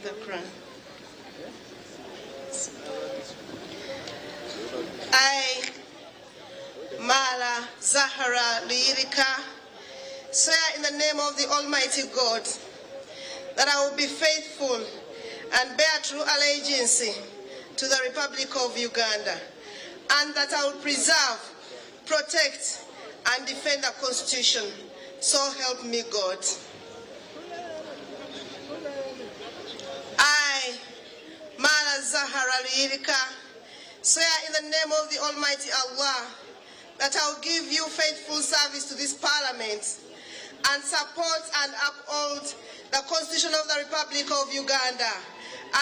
the Quran. I, Mala Zahara Lirika, swear in the name of the Almighty God that I will be faithful and bear true allegiance to the Republic of Uganda, and that I will preserve, protect, and defend the Constitution. So help me God. I, Mala Zahara Lirika, swear in the name of the Almighty Allah that I will give you faithful service to this Parliament and support and uphold the Constitution of the Republic of Uganda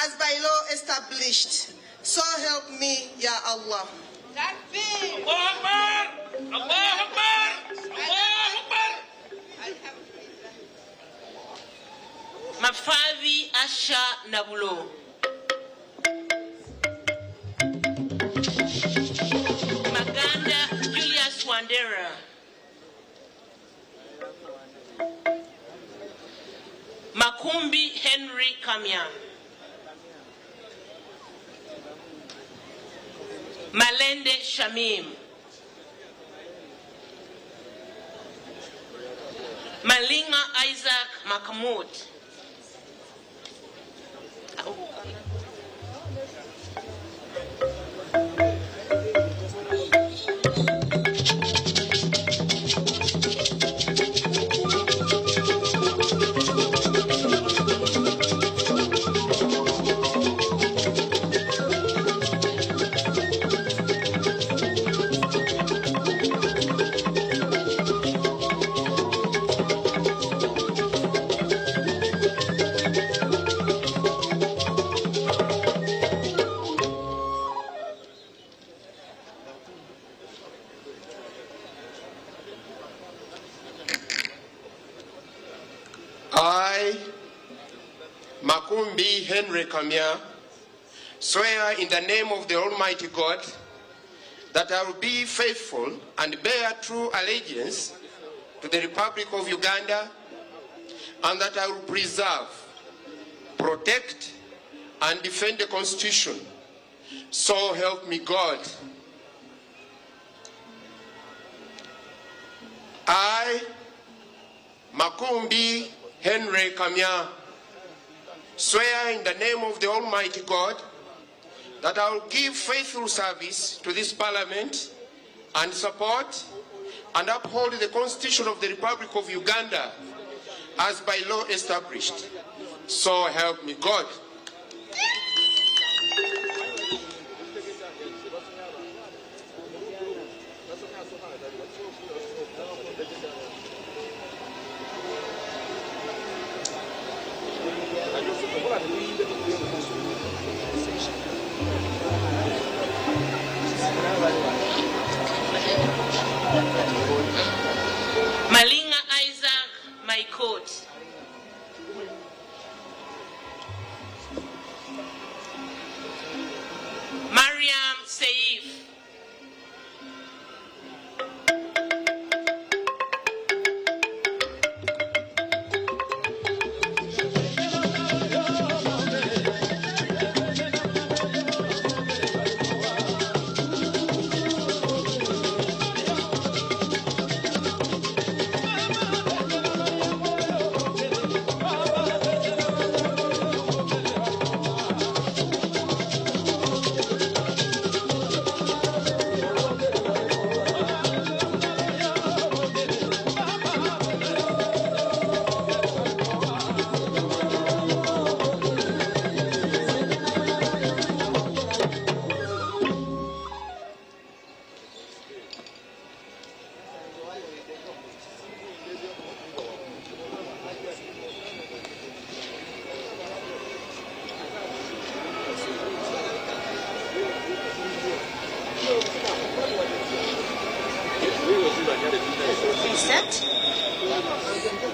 as by law established. So help me, Ya Allah. Takbir! Allah Akbar! Allah Akbar! Allah Akbar! Mafavi Asha Nabulo. Maganda Julius Wandera. Makumbi Henry Kamya. Malende Shamim. Malinga Isaac Makamud. I, Makumbi Henry Kamya, swear in the name of the Almighty God that I will be faithful and bear true allegiance to the Republic of Uganda, and that I will preserve, protect, and defend the Constitution. So help me God. I, Makumbi Henry Kamya, swear in the name of the Almighty God that I will give faithful service to this Parliament and support and uphold the Constitution of the Republic of Uganda as by law established. So help me God. Malinga Isaac Maikot. Mariam Seif.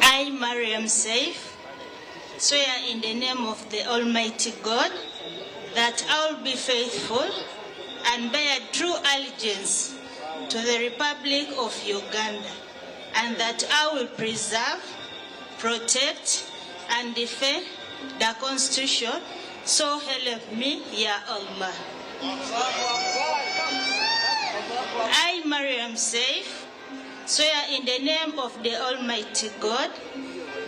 I, Mariam Seif, swear in the name of the Almighty God that I will be faithful and bear true allegiance to the Republic of Uganda, and that I will preserve, protect, and defend the Constitution, so help me, Ya Allah. I, Mariam Saif, swear in the name of the Almighty God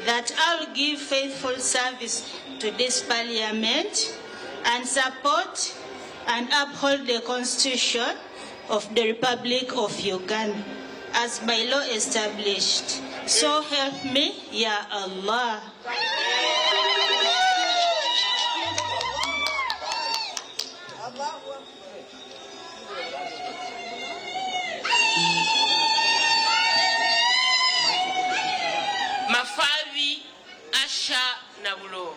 that I will give faithful service to this Parliament and support and uphold the Constitution of the Republic of Uganda as by law established. So help me, Ya Allah. Mafavi Asha Nabulo.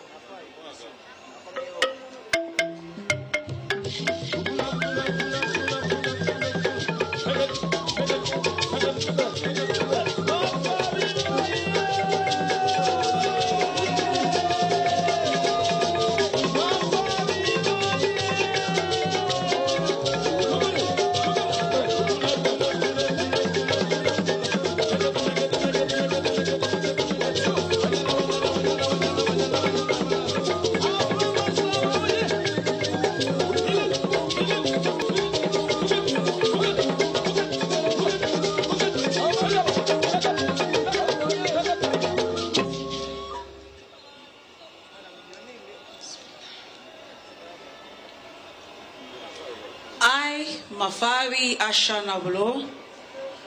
I, Mafavi Asha Nabulo,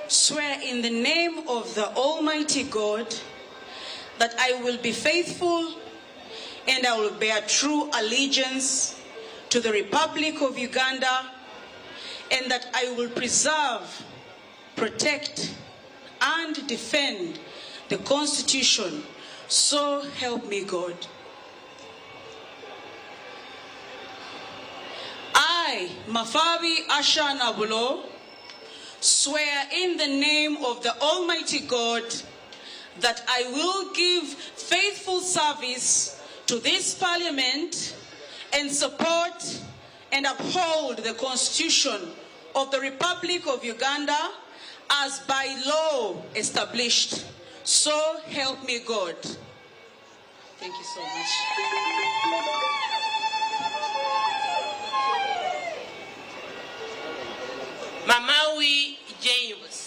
swear in the name of the Almighty God that I will be faithful and I will bear true allegiance to the Republic of Uganda, and that I will preserve, protect, and defend the Constitution. So help me God. I, Mafavi Asha Nabulo, swear in the name of the Almighty God that I will give faithful service to this Parliament and support and uphold the Constitution of the Republic of Uganda as by law established. So help me God. Thank you so much. Mamawi James.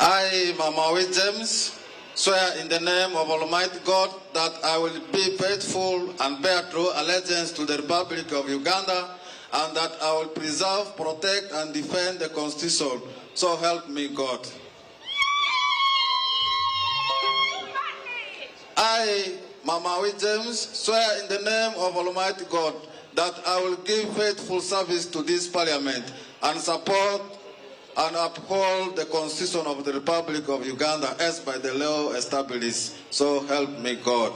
I, Mamawi James, swear in the name of Almighty God that I will be faithful and bear true allegiance to the Republic of Uganda, and that I will preserve, protect, and defend the Constitution. So help me God. I, Mamawi James, swear in the name of Almighty God that I will give faithful service to this Parliament and support and uphold the Constitution of the Republic of Uganda as by the law established. So help me God.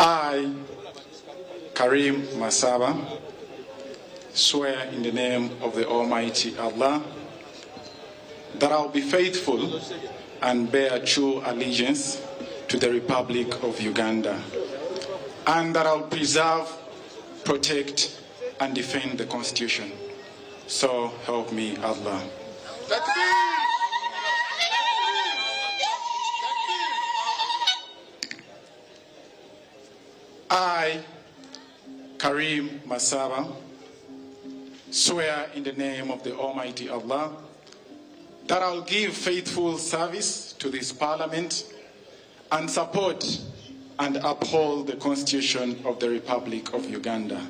I, Karim Masaba, swear in the name of the Almighty Allah that I will be faithful and bear true allegiance to the Republic of Uganda, and that I will preserve, protect, and defend the Constitution. So help me Allah. I, Karim Masaba, swear in the name of the Almighty Allah that I will give faithful service to this Parliament and support and uphold the Constitution of the Republic of Uganda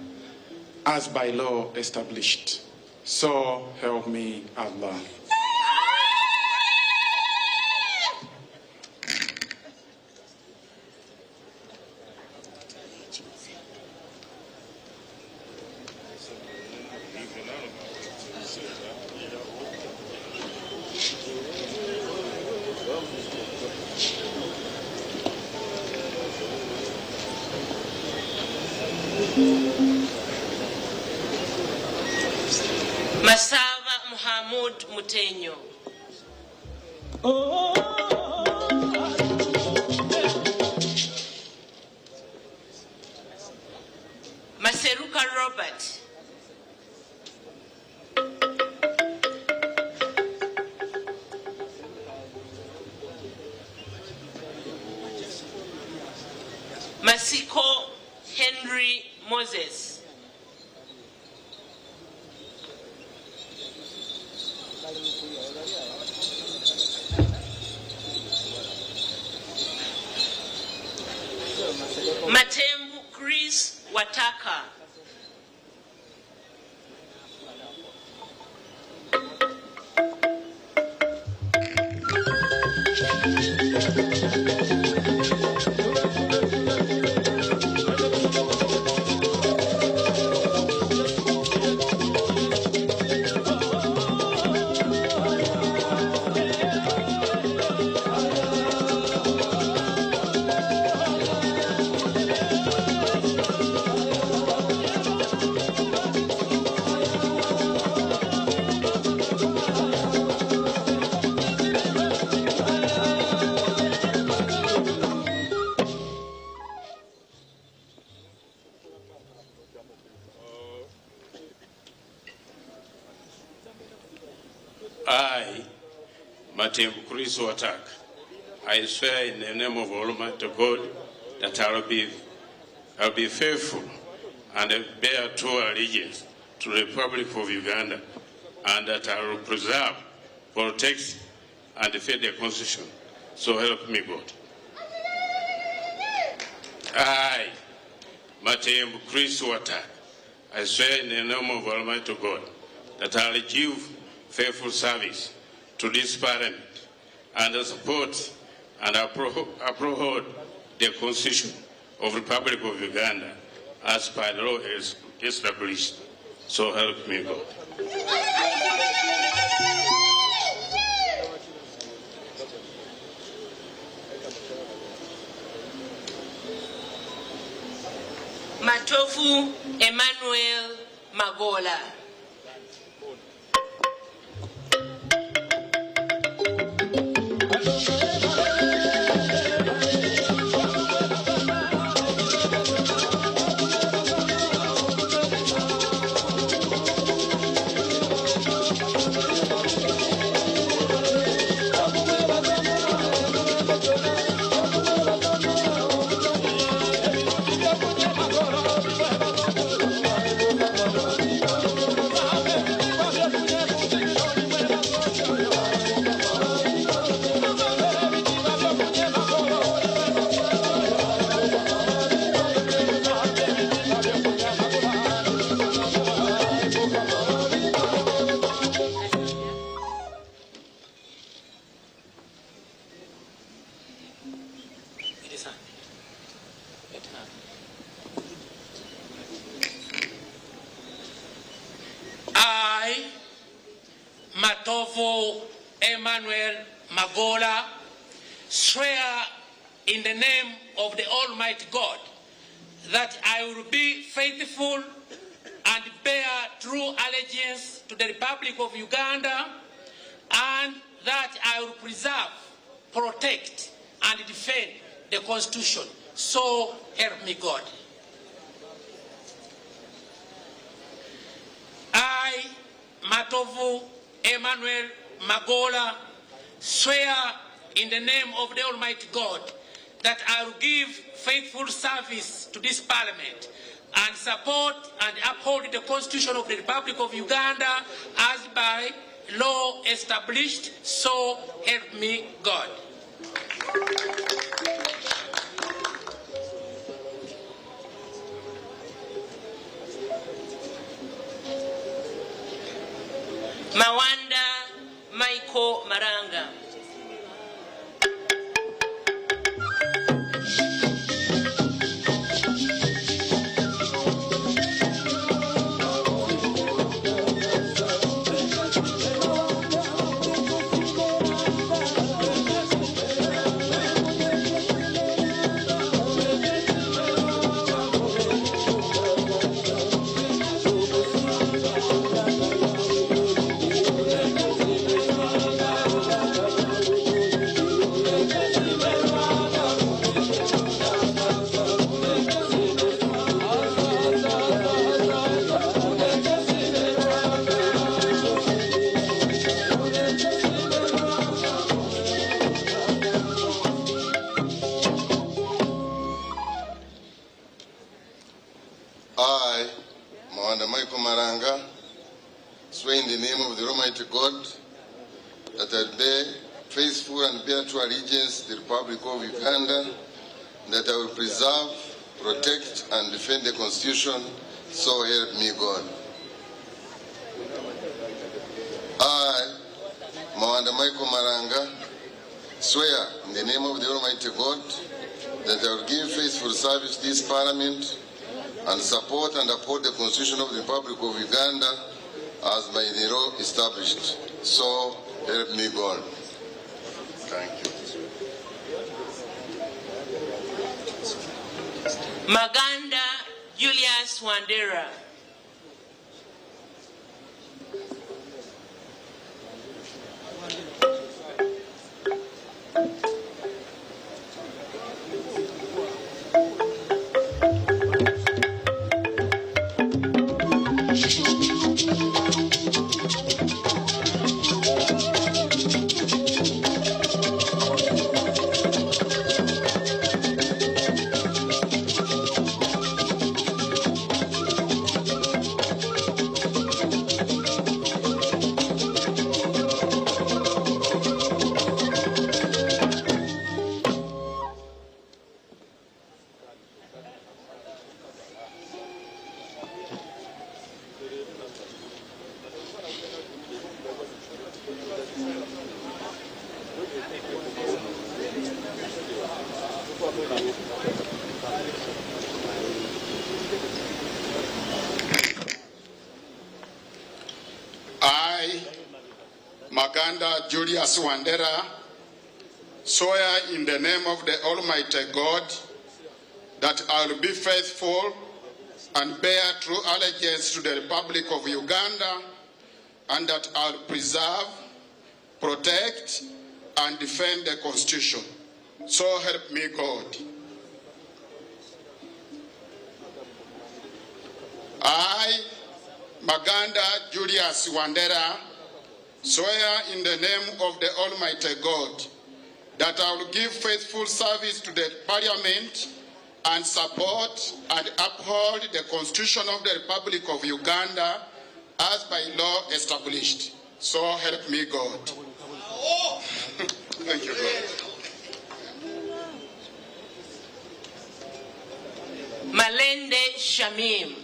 as by law established. So help me Allah. Masava Muhammad Mutenyo. Maseruka Robert. Masiko Henry Moses. Matembu Chris Wataka. I, Matembu Chris Wataka, I swear in the name of Almighty God that I will be faithful and bear true allegiance to the Republic of Uganda, and that I will preserve, protect, and defend the Constitution. So help me God. I, Matembu Chris Wataka, I swear in the name of Almighty God that I will give faithful service to this Parliament and support and uphold the Constitution of the Republic of Uganda as by law is established. So help me God. Matofu Emmanuel Magola. I, Matofu Emmanuel Magola, swear in the name of the Almighty God that I will be faithful and bear true allegiance to the Republic of Uganda, and that I will preserve, protect, and defend the Constitution. So help me God. I, Matovu Emmanuel Magola, swear in the name of the Almighty God that I will give faithful service to this Parliament and support and uphold the Constitution of the Republic of Uganda as by law established, so help me God. Mawanda Michael Maranga. I, Mawanda Michael Maranga, swear in the name of the Almighty God that I will bear faithful and bear true allegiance to the Republic of Uganda, that I will preserve, protect, and defend the Constitution, so help me God. I, Mawanda Michael Maranga, swear in the name of the Almighty God that I will give faithful service to this Parliament and support and uphold the Constitution of the Republic of Uganda as by the law established. So help me God. Thank you. Maganda Julius Wandera. I, Maganda Julius Wandera, swear in the name of the Almighty God that I will be faithful and bear true allegiance to the Republic of Uganda, and that I will preserve, protect, and defend the Constitution. So help me God. I, Maganda Julius Wandera, swear in the name of the Almighty God that I will give faithful service to the Parliament and support and uphold the Constitution of the Republic of Uganda as by law established. So help me God. Thank you, God. Malende Shamim.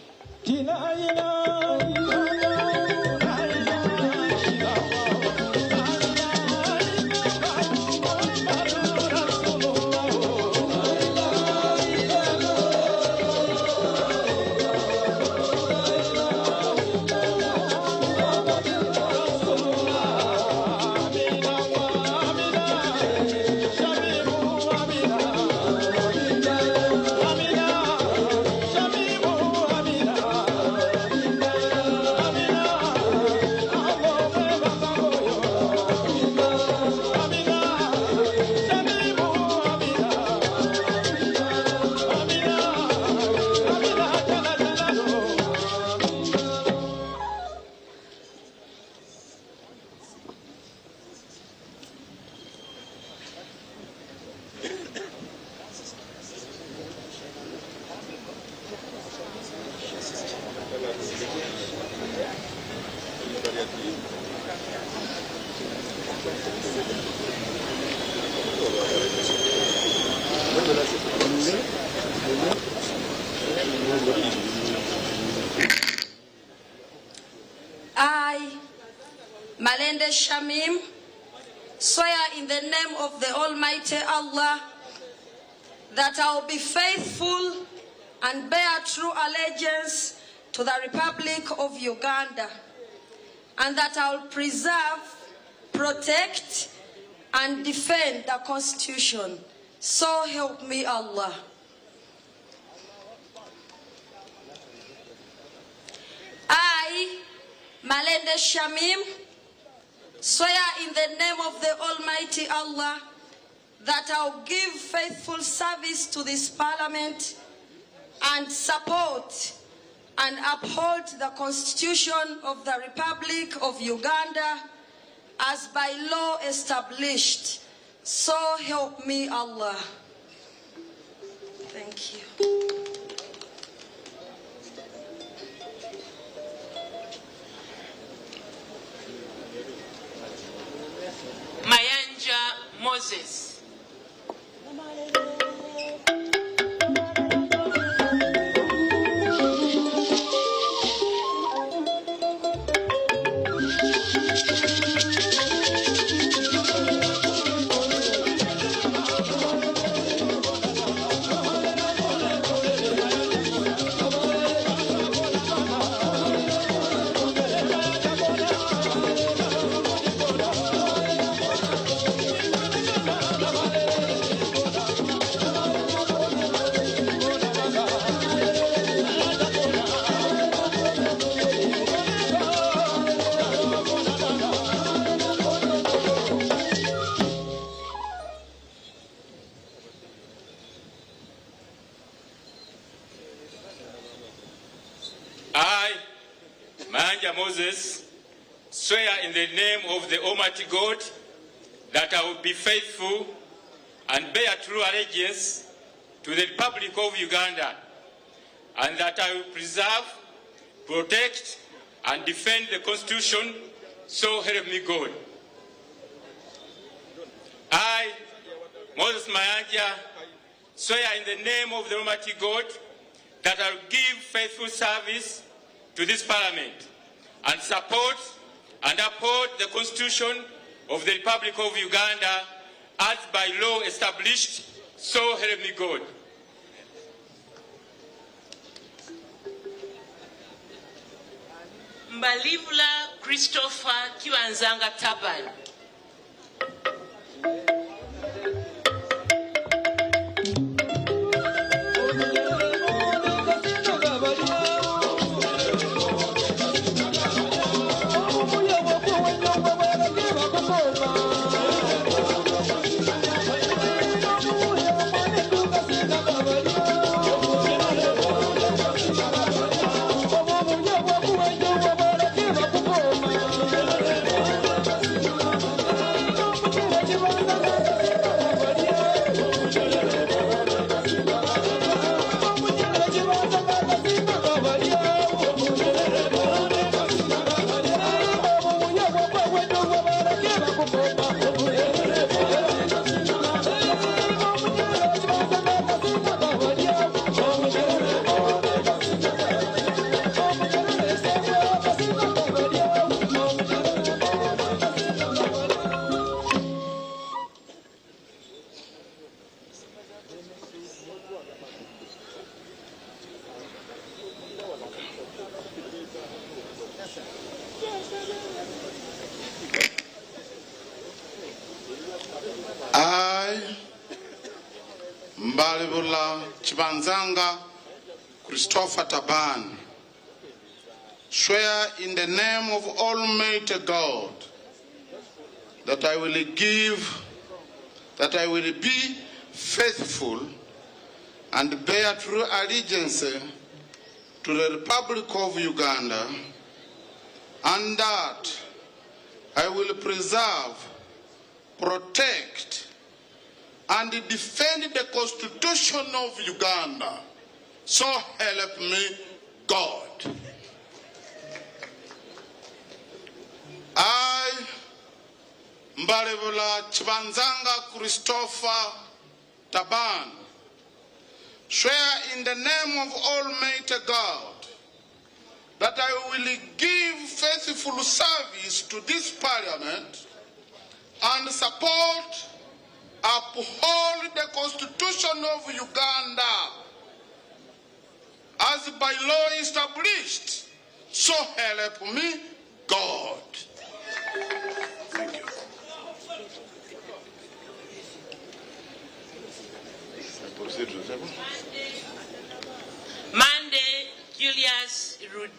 Malende Shamim, swear in the name of the Almighty Allah that I will be faithful and bear true allegiance to the Republic of Uganda, and that I will preserve, protect, and defend the Constitution. So help me Allah. I, Malende Shamim, swear in the name of the Almighty Allah that I will give faithful service to this Parliament and support and uphold the Constitution of the Republic of Uganda as by law established. So help me Allah. Thank you. Mayanja Moses. Moses, swear in the name of the Almighty God that I will be faithful and bear true allegiance to the Republic of Uganda, and that I will preserve, protect, and defend the Constitution, so help me God. I, Moses Mayanja, swear in the name of the Almighty God that I will give faithful service to this Parliament and support and uphold the Constitution of the Republic of Uganda as by law established, so help me God. Mbalivula Christopher Kiwanzanga Taban. Mbalivula Chibanzanga Christopher Taban, swear in the name of Almighty God that I will be faithful and bear true allegiance to the Republic of Uganda, and that I will preserve, protect, and defend the Constitution of Uganda. So help me God. I, Mbalivula Chibanzanga Christopher Taban, swear in the name of Almighty God that I will give faithful service to this parliament and support, uphold the Constitution of Uganda as by law established. So help me God. Thank you. Monday Julius Rude.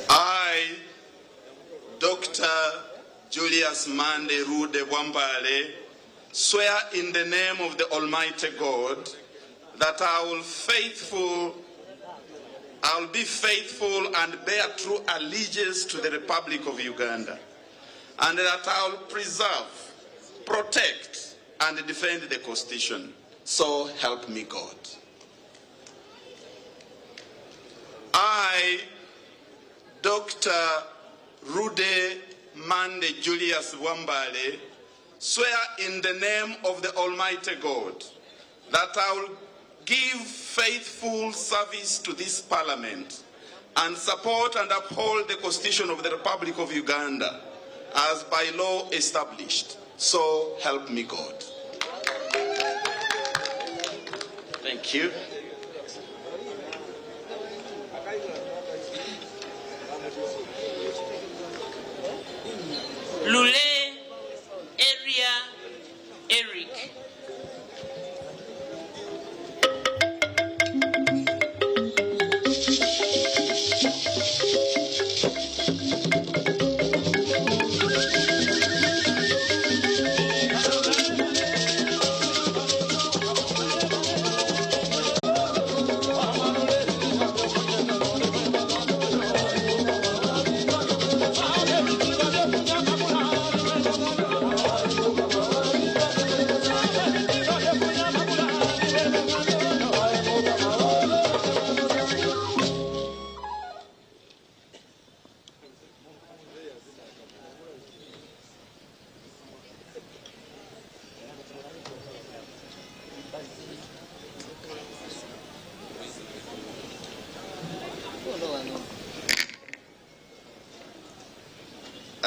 I, Dr. Julius Mande Rude Wambale, swear in the name of the Almighty God that I will be faithful and bear true allegiance to the Republic of Uganda, and that I will preserve, protect, and defend the Constitution. So help me God. I, Dr. Rude Mande Julius Wambale, swear in the name of the Almighty God that I will give faithful service to this Parliament and support and uphold the Constitution of the Republic of Uganda as by law established. So help me God. Thank you. Lule Area Eric.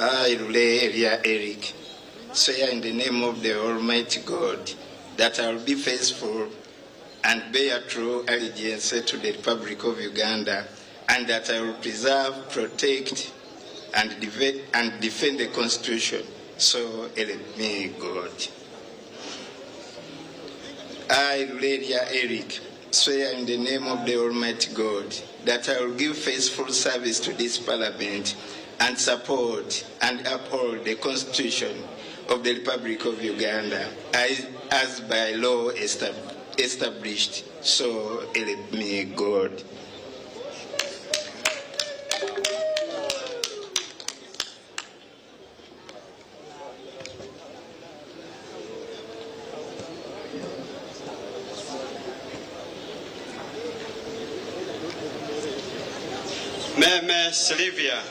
I, Okurahira Eric, swear in the name of the Almighty God that I will be faithful and bear true allegiance to the Republic of Uganda, and that I will preserve, protect, and defend the Constitution. So help me God. I, Okurahira Eric, swear in the name of the Almighty God that I will give faithful service to this Parliament and support and uphold the Constitution of the Republic of Uganda as by law established. So help me God. Meme Sylvia.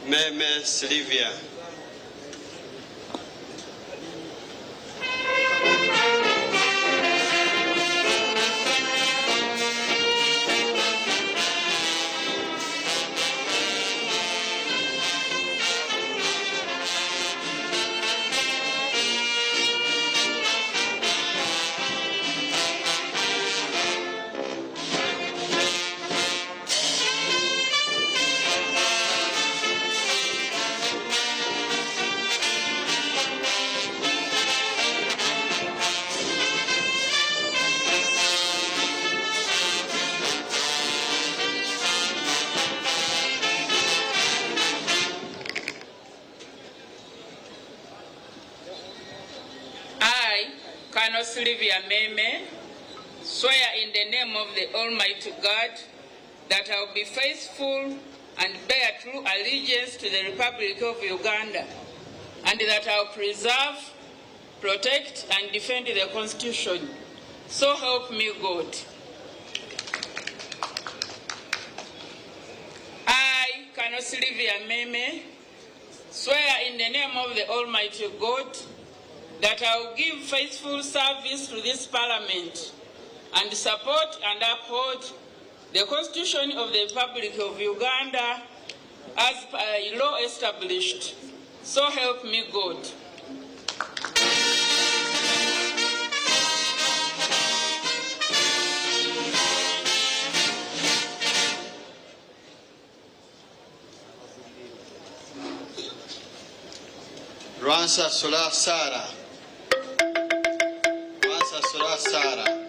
Meme Sylvia. Sylvia Meme, swear in the name of the Almighty God that I will be faithful and bear true allegiance to the Republic of Uganda, and that I will preserve, protect, and defend the Constitution. So help me God. I, Colonel Sylvia Meme, swear in the name of the Almighty God that I will give faithful service to this Parliament and support and uphold the Constitution of the Republic of Uganda as by law established. So help me God. Rwansa Sola Sara. Rwansa Sola Sara.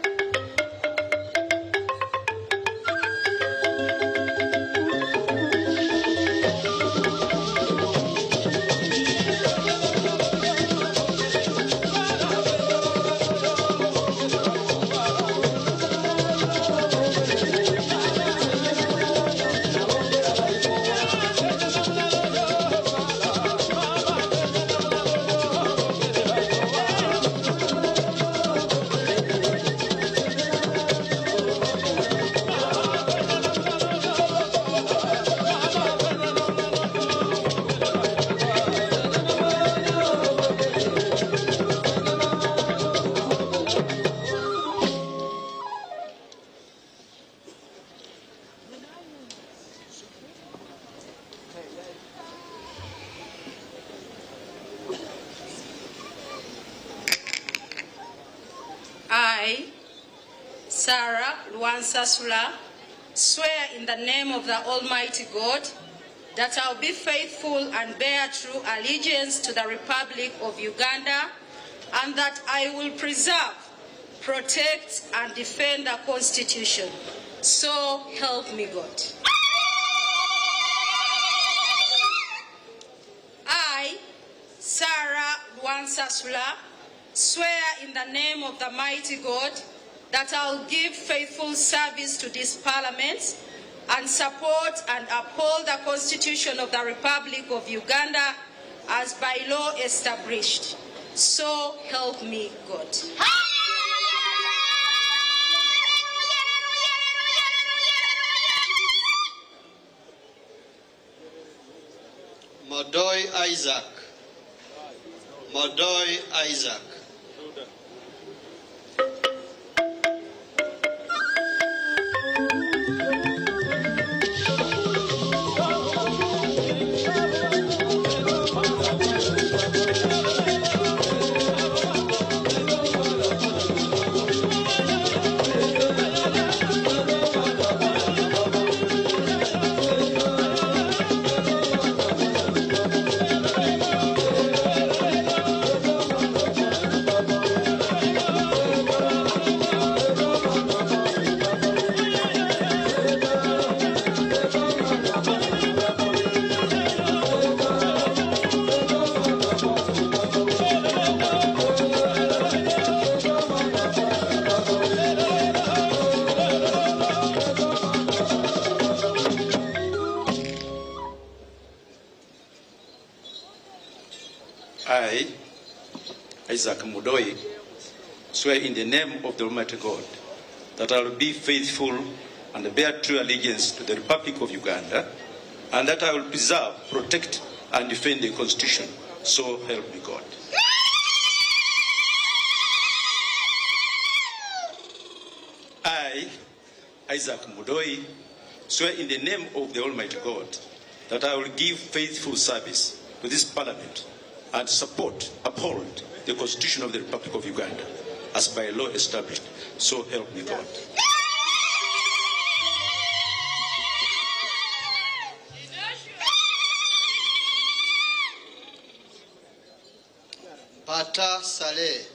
I, Sarah Lwansasula, swear in the name of the Almighty God that I will be faithful and bear true allegiance to the Republic of Uganda, and that I will preserve, protect, and defend the Constitution. So help me God. I, Sarah Lwansasula, swear in the name of the mighty God that I will give faithful service to this Parliament and support and uphold the Constitution of the Republic of Uganda as by law established. So help me God. Modoi Isaac. Modoi Isaac. I, Isaac Mudoi, swear in the name of the Almighty God that I will be faithful and bear true allegiance to the Republic of Uganda, and that I will preserve, protect, and defend the Constitution. So help me God. I, Isaac Mudoi, swear in the name of the Almighty God that I will give faithful service to this Parliament and support, uphold the Constitution of the Republic of Uganda as by law established. So help me God. Pata Saleh.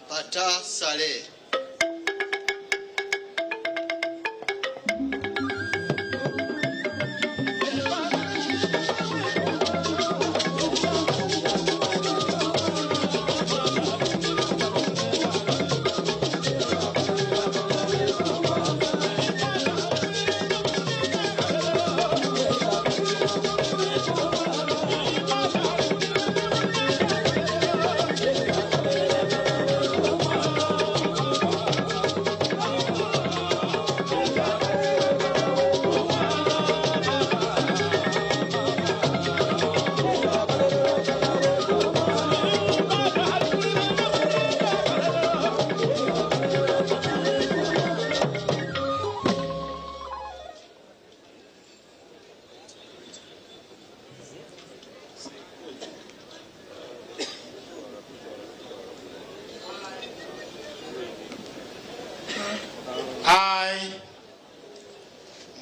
Pata Saleh.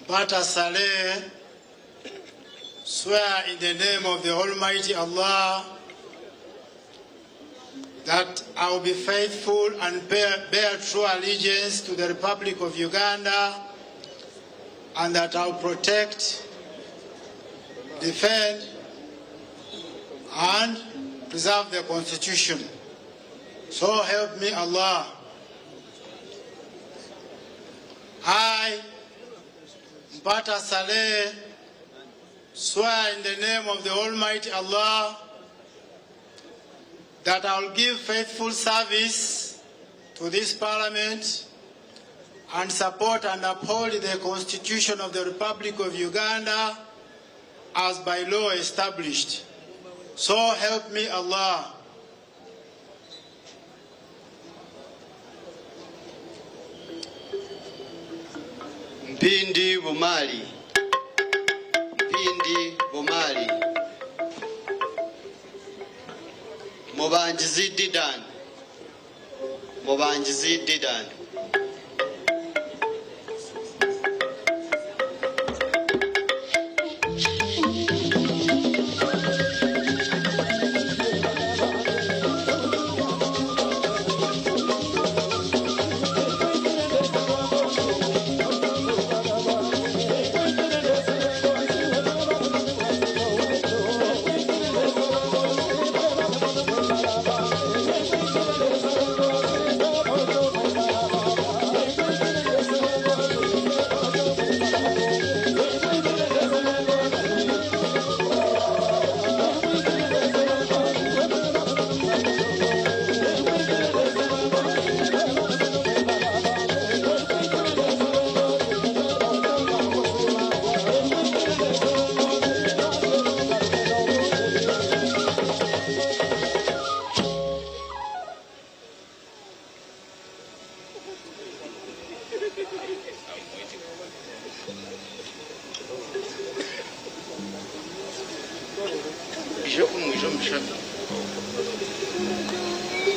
Mpata Saleh, swear in the name of the Almighty Allah that I will be faithful and bear true allegiance to the Republic of Uganda, and that I will protect, defend, and preserve the Constitution. So help me Allah. I, Mpata Saleh, swear in the name of the Almighty Allah that I will give faithful service to this Parliament and support and uphold the Constitution of the Republic of Uganda as by law established. So help me Allah. Mpindi Bumali. Mpindi Bumali. Mubanjizi Didan. Mubanjizi Didan.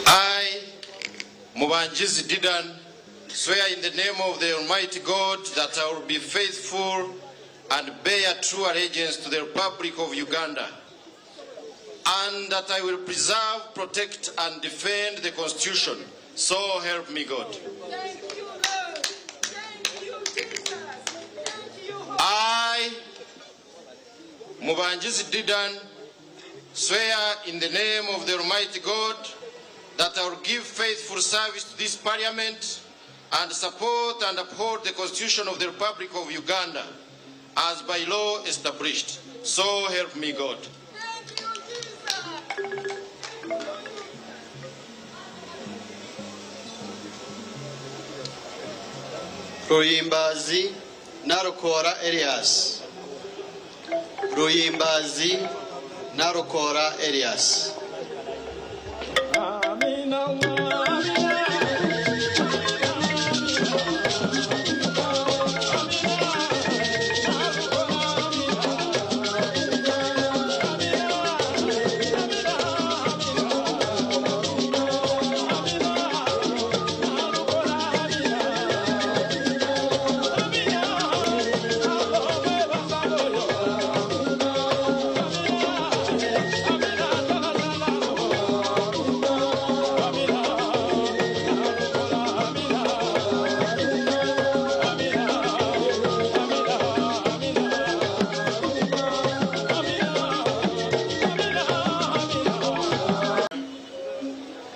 I, Mubanjizi Didan, swear in the name of the Almighty God that I will be faithful and bear true allegiance to the Republic of Uganda, and that I will preserve, protect, and defend the Constitution. So help me God. I, Mubanjizi Didan, swear in the name of the Almighty God that I will give faithful service to this Parliament and support and uphold the Constitution of the Republic of Uganda as by law established. So help me God. Ruyimbazi Narukora Elias. Ruyimbazi Narukora Elias.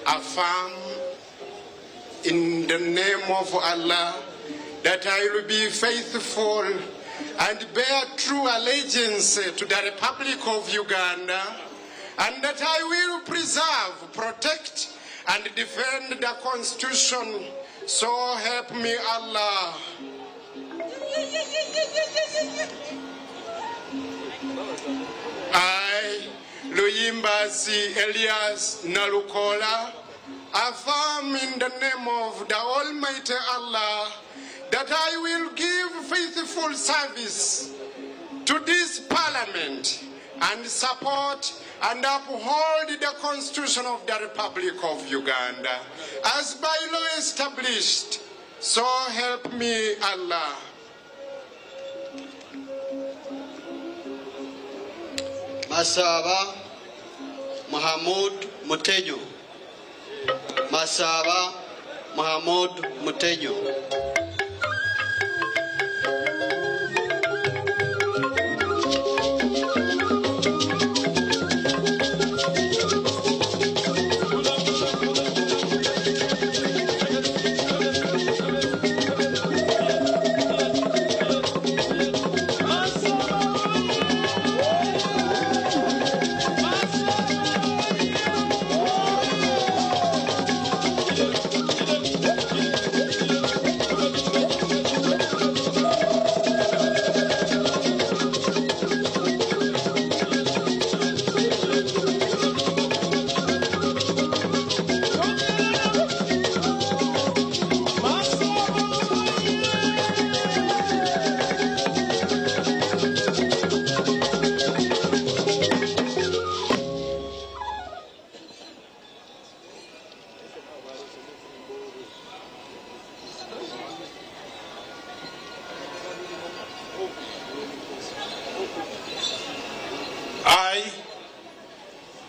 Affirm in the name of Allah that I will be faithful and bear true allegiance to the Republic of Uganda, and that I will preserve, protect, and defend the Constitution. So help me Allah. I, Luyimbazi Elias Nalukola, affirm in the name of the Almighty Allah that I will give faithful service to this Parliament and support and uphold the Constitution of the Republic of Uganda as by law established. So help me Allah. Masaba Mahamud Mutejo. Masaba Mahamud Mutejo.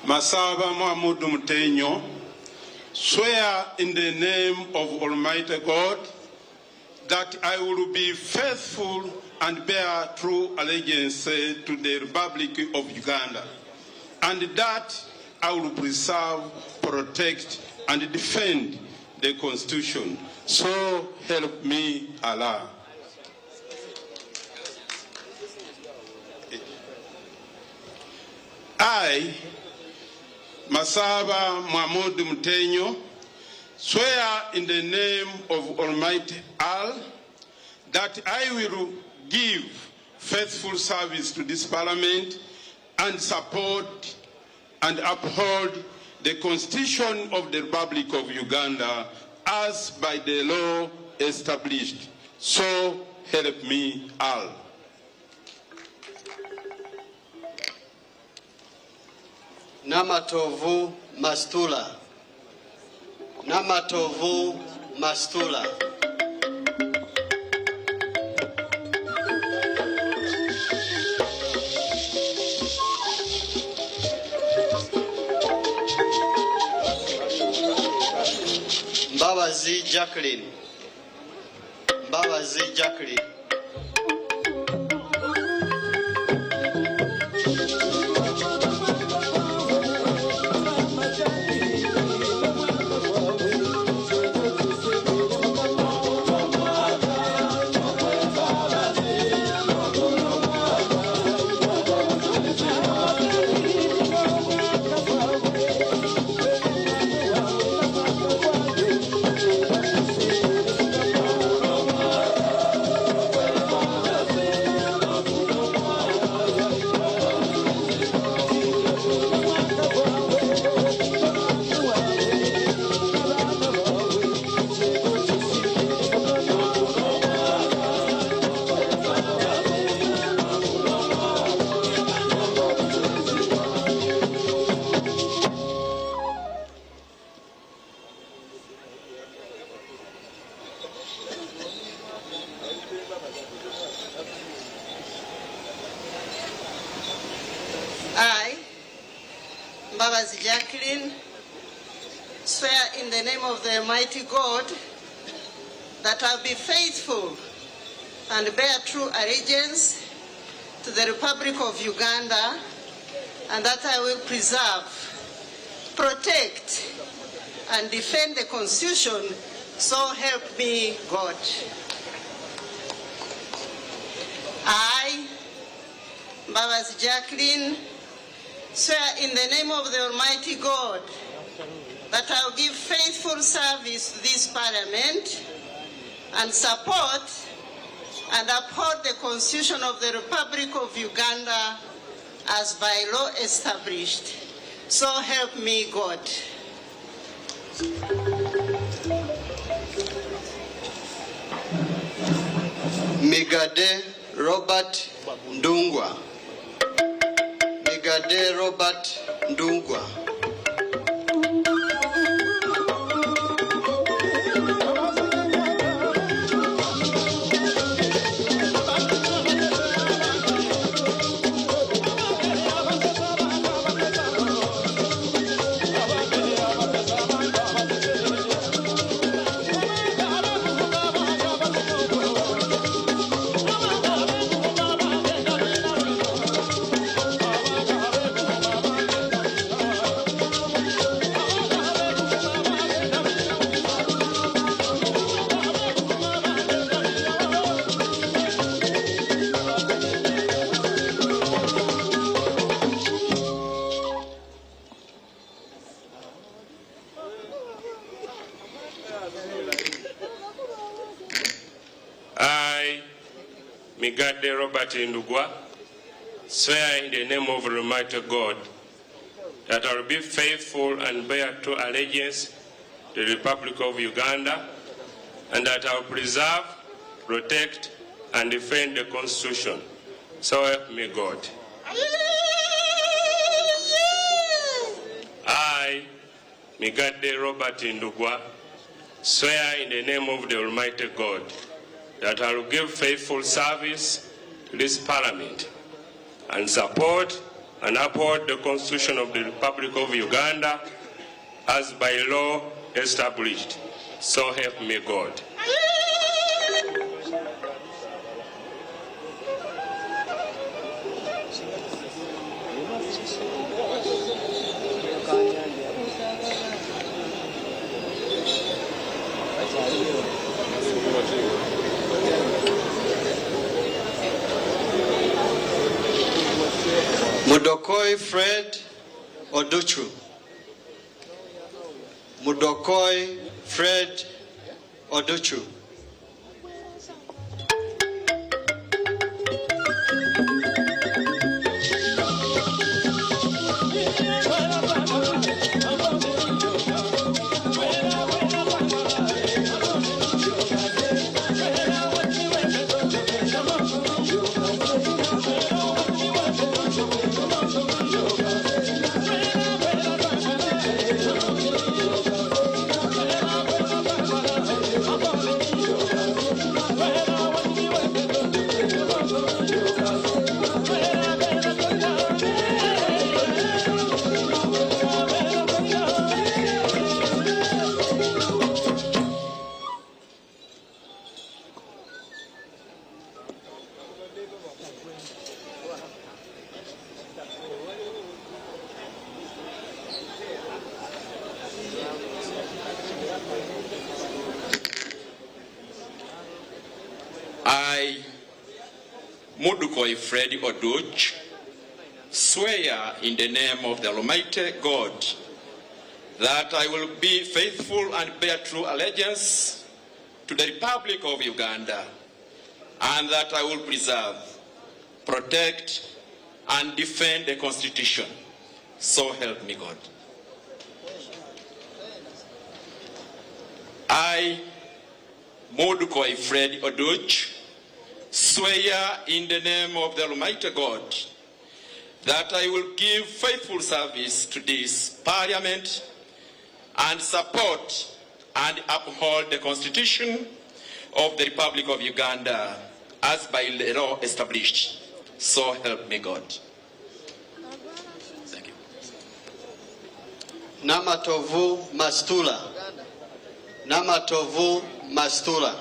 Masaba Mahmoud Mutenyo, swear in the name of Almighty God that I will be faithful and bear true allegiance to the Republic of Uganda, and that I will preserve, protect, and defend the Constitution. So help me Allah. I, Masaba Mahmoud Mutenyo, swear in the name of Almighty Allah that I will give faithful service to this Parliament and support and uphold the Constitution of the Republic of Uganda as by the law established. So help me Allah. Namatovu Mastula. Namatovu Mastula. Mbabazi Jacqueline. Mbabazi Jacqueline. I, Mbabazi Jacqueline, swear in the name of the Almighty God that I will be faithful and bear true allegiance to the Republic of Uganda, and that I will preserve, protect, and defend the Constitution, so help me God. I, Mbabazi Jacqueline, swear in the name of the Almighty God that I will give faithful service to this Parliament and support and uphold the Constitution of the Republic of Uganda as by law established. So help me God. Migade Robert Ndungwa. Migade Robert Ndungwa. Megade Robert Ndugwa, swear in the name of Almighty God that I will be faithful and bear true allegiance to the Republic of Uganda, and that I will preserve, protect, and defend the Constitution. So help me God. I, Megade Robert Ndugwa, swear in the name of the Almighty God that I will give faithful service to this Parliament and support and uphold the Constitution of the Republic of Uganda as by law established. So help me God. Mudokoi Fred Oduchu. Mudokoi Fred Oduchu. I, Mudukoi Fred Oduch, swear in the name of the Almighty God that I will be faithful and bear true allegiance to the Republic of Uganda, and that I will preserve, protect, and defend the Constitution. So help me God. I, Mordecai Fred Oduch, swear in the name of the Almighty God that I will give faithful service to this Parliament and support and uphold the Constitution of the Republic of Uganda as by law established. So help me God. Thank you. Namatovu Mastula. Namatovu Mastula.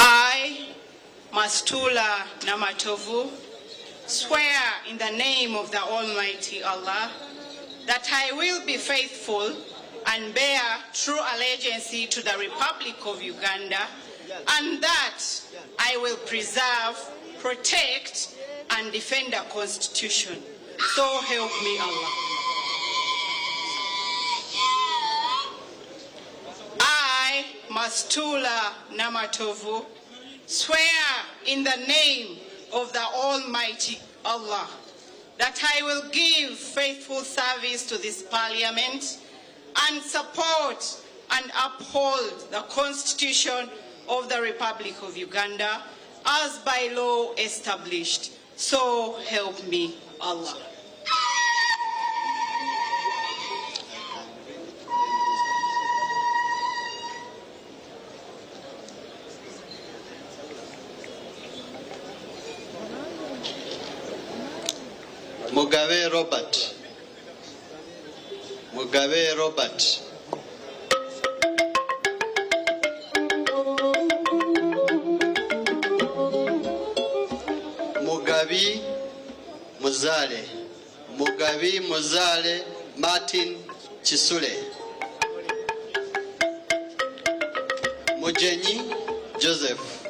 I, Mastula Namatovu, swear in the name of the Almighty Allah that I will be faithful and bear true allegiance to the Republic of Uganda, and that I will preserve, protect, and defend the Constitution. So help me Allah. I, Mastula Namatovu, swear in the name of the Almighty Allah that I will give faithful service to this Parliament and support and uphold the Constitution of the Republic of Uganda as by law established. So help me Allah. Mugabe Robert. Mugabe Robert. Mugabi Muzale. Mugabi Muzale Martin Chisule. Mugenyi Joseph.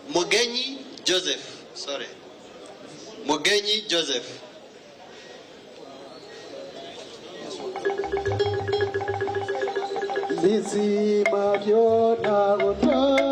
Mugenyi Joseph. Sorry. Mugenyi Joseph. Sisi mavyona gota.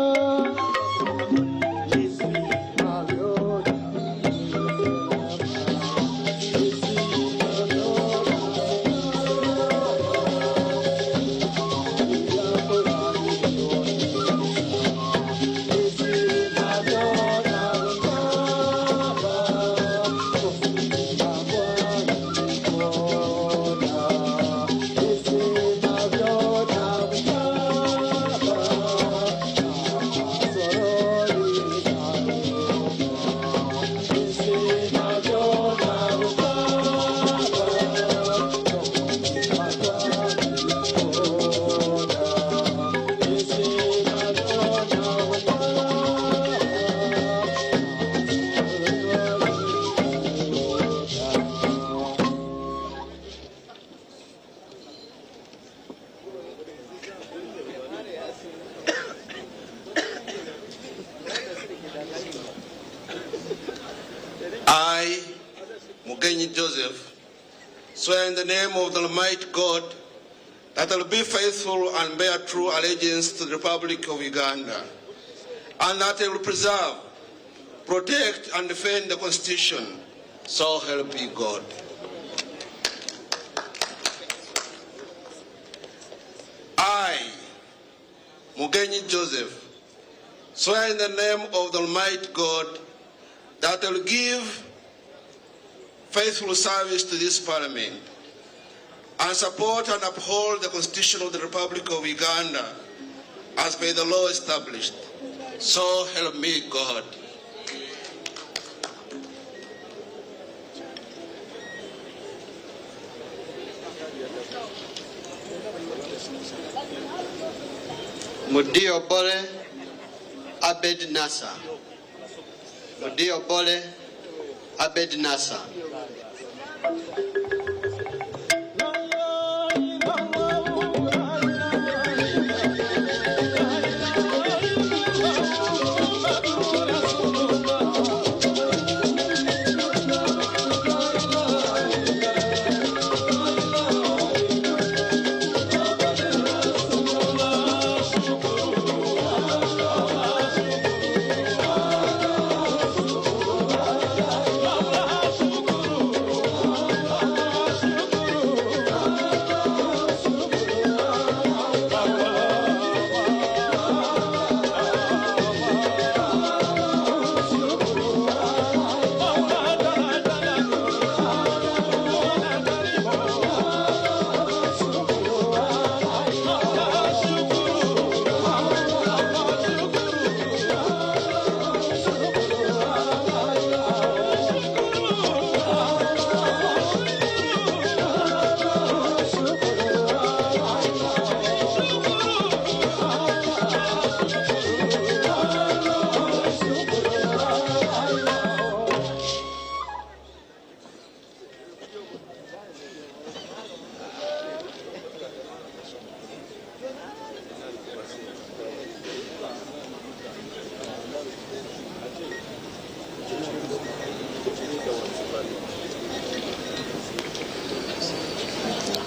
I, Mugenyi Joseph, swear in the name of the Almighty God that I will be faithful and bear true allegiance to the Republic of Uganda, and that I will preserve, protect, and defend the Constitution. So help me God. I, Mugenyi Joseph, swear in the name of the Almighty God that I will give faithful service to this Parliament and support and uphold the Constitution of the Republic of Uganda as by the law established. So help me God. Mudio Bole Abed Nasa. Mudio Bole Abed Nasa.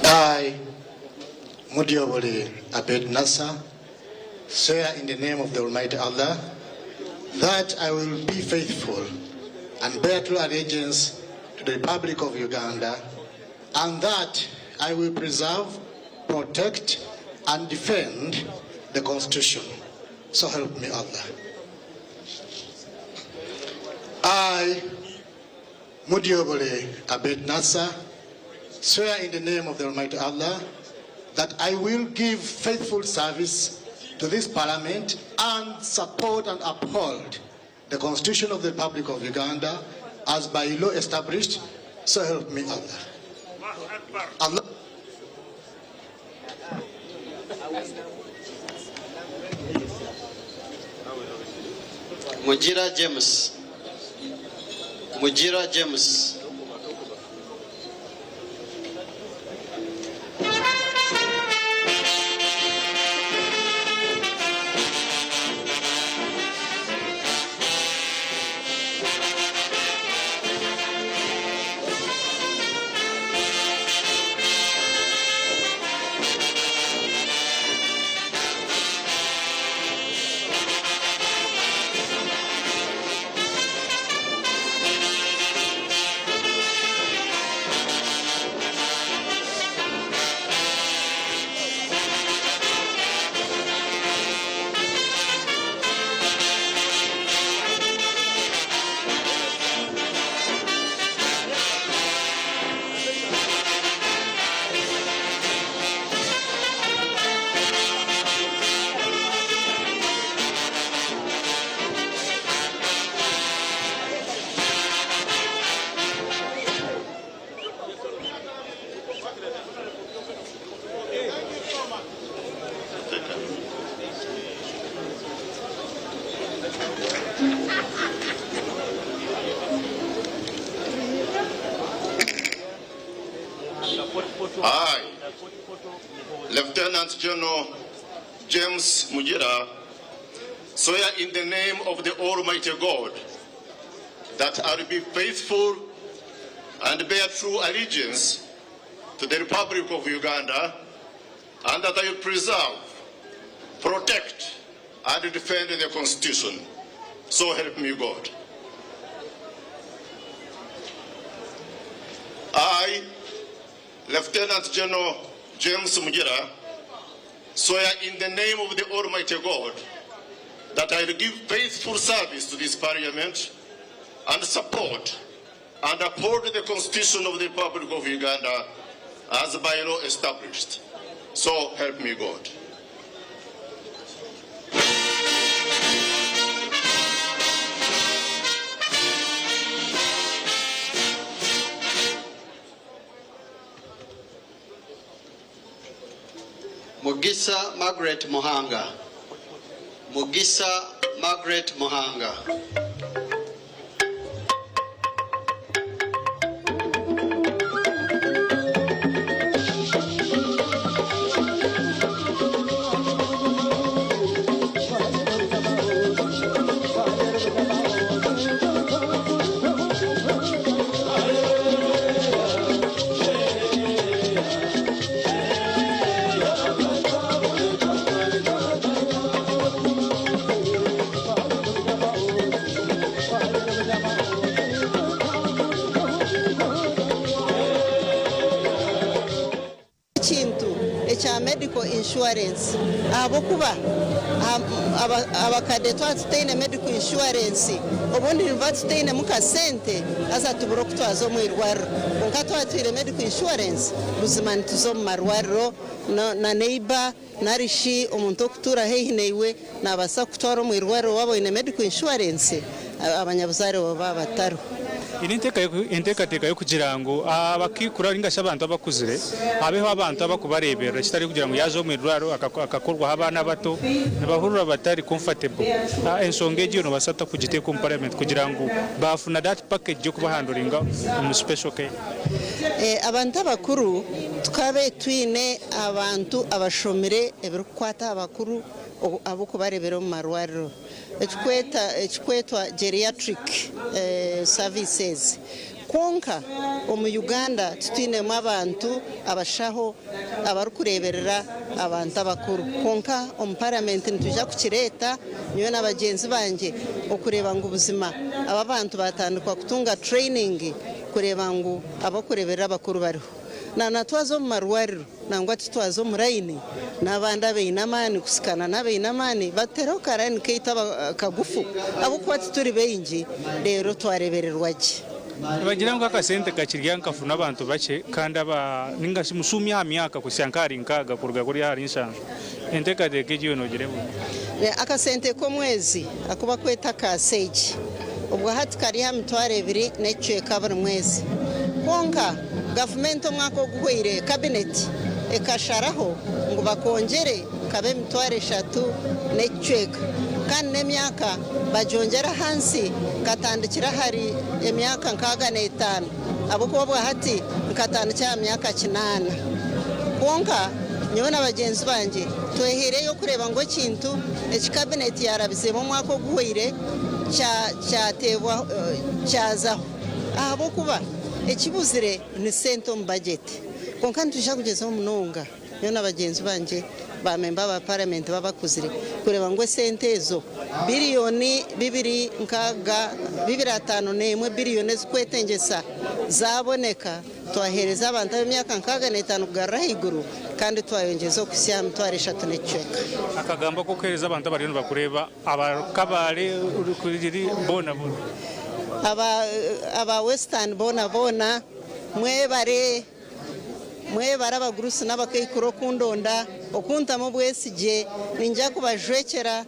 I, Mudiobole Abed Nasa, swear in the name of the Almighty Allah that I will be faithful and bear true allegiance to the Republic of Uganda, and that I will preserve, protect and defend the Constitution. So help me Allah. I, Mudiobole Abed Nasa, swear in the name of the Almighty Allah that I will give faithful service to this Parliament and support and uphold the Constitution of the Republic of Uganda as by law established. So help me Allah. Allah. Mujira James. Mujira James. I, Lieutenant General James Mujira, swear in the name of the Almighty God that I will be faithful and bear true allegiance to the Republic of Uganda, and that I will preserve, protect, and defend the Constitution. So help me God. I, Lieutenant General James Mujira, swear in the name of the Almighty God that I will give faithful service to this Parliament and support and uphold the Constitution of the Republic of Uganda as by law established. So help me God. Mugisa Margaret Mohanga. Mugisa Margaret Mohanga. Medical insurance abokuba abakade twatutaine medical insurance obundi nivatutaine mukasente asa tubura kutwaza mu irwariro konka twatwire medical insurance buzima nituzo mu marwariro na neighbor narishi omuntu okutura hehi neiwe nabasa kutwara mu irwariro wabo ine medical insurance abanyabuzare baba bataro inteka yo kugira ngo abakikura ringasha abantu abakuzire abeho abantu abakubarebera kitari kugira ngo yazo mu irwaro akakorwa abana bato nabahurura batari comfortable ensongeje no basata kugite ku parliament kugira ngo bafuna that package yo kubahanduringa mu special care abantu abakuru tukabe twine abantu abashomere ebirukwata abakuru abo kubarebera mu marwariro ekikwetwa geriatric services konka omu Uganda tutinemu abantu abashaho abarukureberera abantu abakuru konka omu Paramenti nituja kukireta niyo n'abagenzi banje okureba ngo ubuzima aba bantu batandikwa kutunga training kureba ngo abakureberera abakuru bariho na natwazo mu marwariro nangwa tutwaza omuraini n'abandi abeinamani kusikana n'abeinamani batero karani keita kagufu abo kuba turi beingi rero twarebererwaki bagira ngo akasente kakirya nkafuna abantu bake kandi aba ningashi musumya hamyaka kusyankari nkaga kurga kuri hari inshanjo enteka de kejiwe no girebo akasente ko mwezi akuba kweta ka sage ubwo hati kari ha mitware 2 neceka buri mwezi konka government mwako guhwire cabinet ekasharaho ngo bakongere kabe mitware 3 neceka kandi nemyaka bajongera hansi katandikira hari emyaka nkaga n'etano abo kuba hati nkatandikira myaka 8 konka nyewe n'abagenzi banje twehereyo kureba ngo kintu cabinet yarabize mu mwako guhwire cyatebwa cyazaho abo kuba ekibuzire ni sente mu budget konka ntujya kugeza mu munonga nyewe n'abagenzi banje ba member ba parliament babakuzire kureba ngo sente ezo biliyoni 2.5 biliyoni zikwetengesa zaboneka twahereza abantu b'imyaka 5 kugarra higuru kandi twayongeza kusya mitware 3 neceka akagamba ko kwereza abantu bari no bakureba abakabale kuri bona aba western bona mwebare abagurusi n'abakayikuro kundonda okunta mu bwesije ninja kubajwekera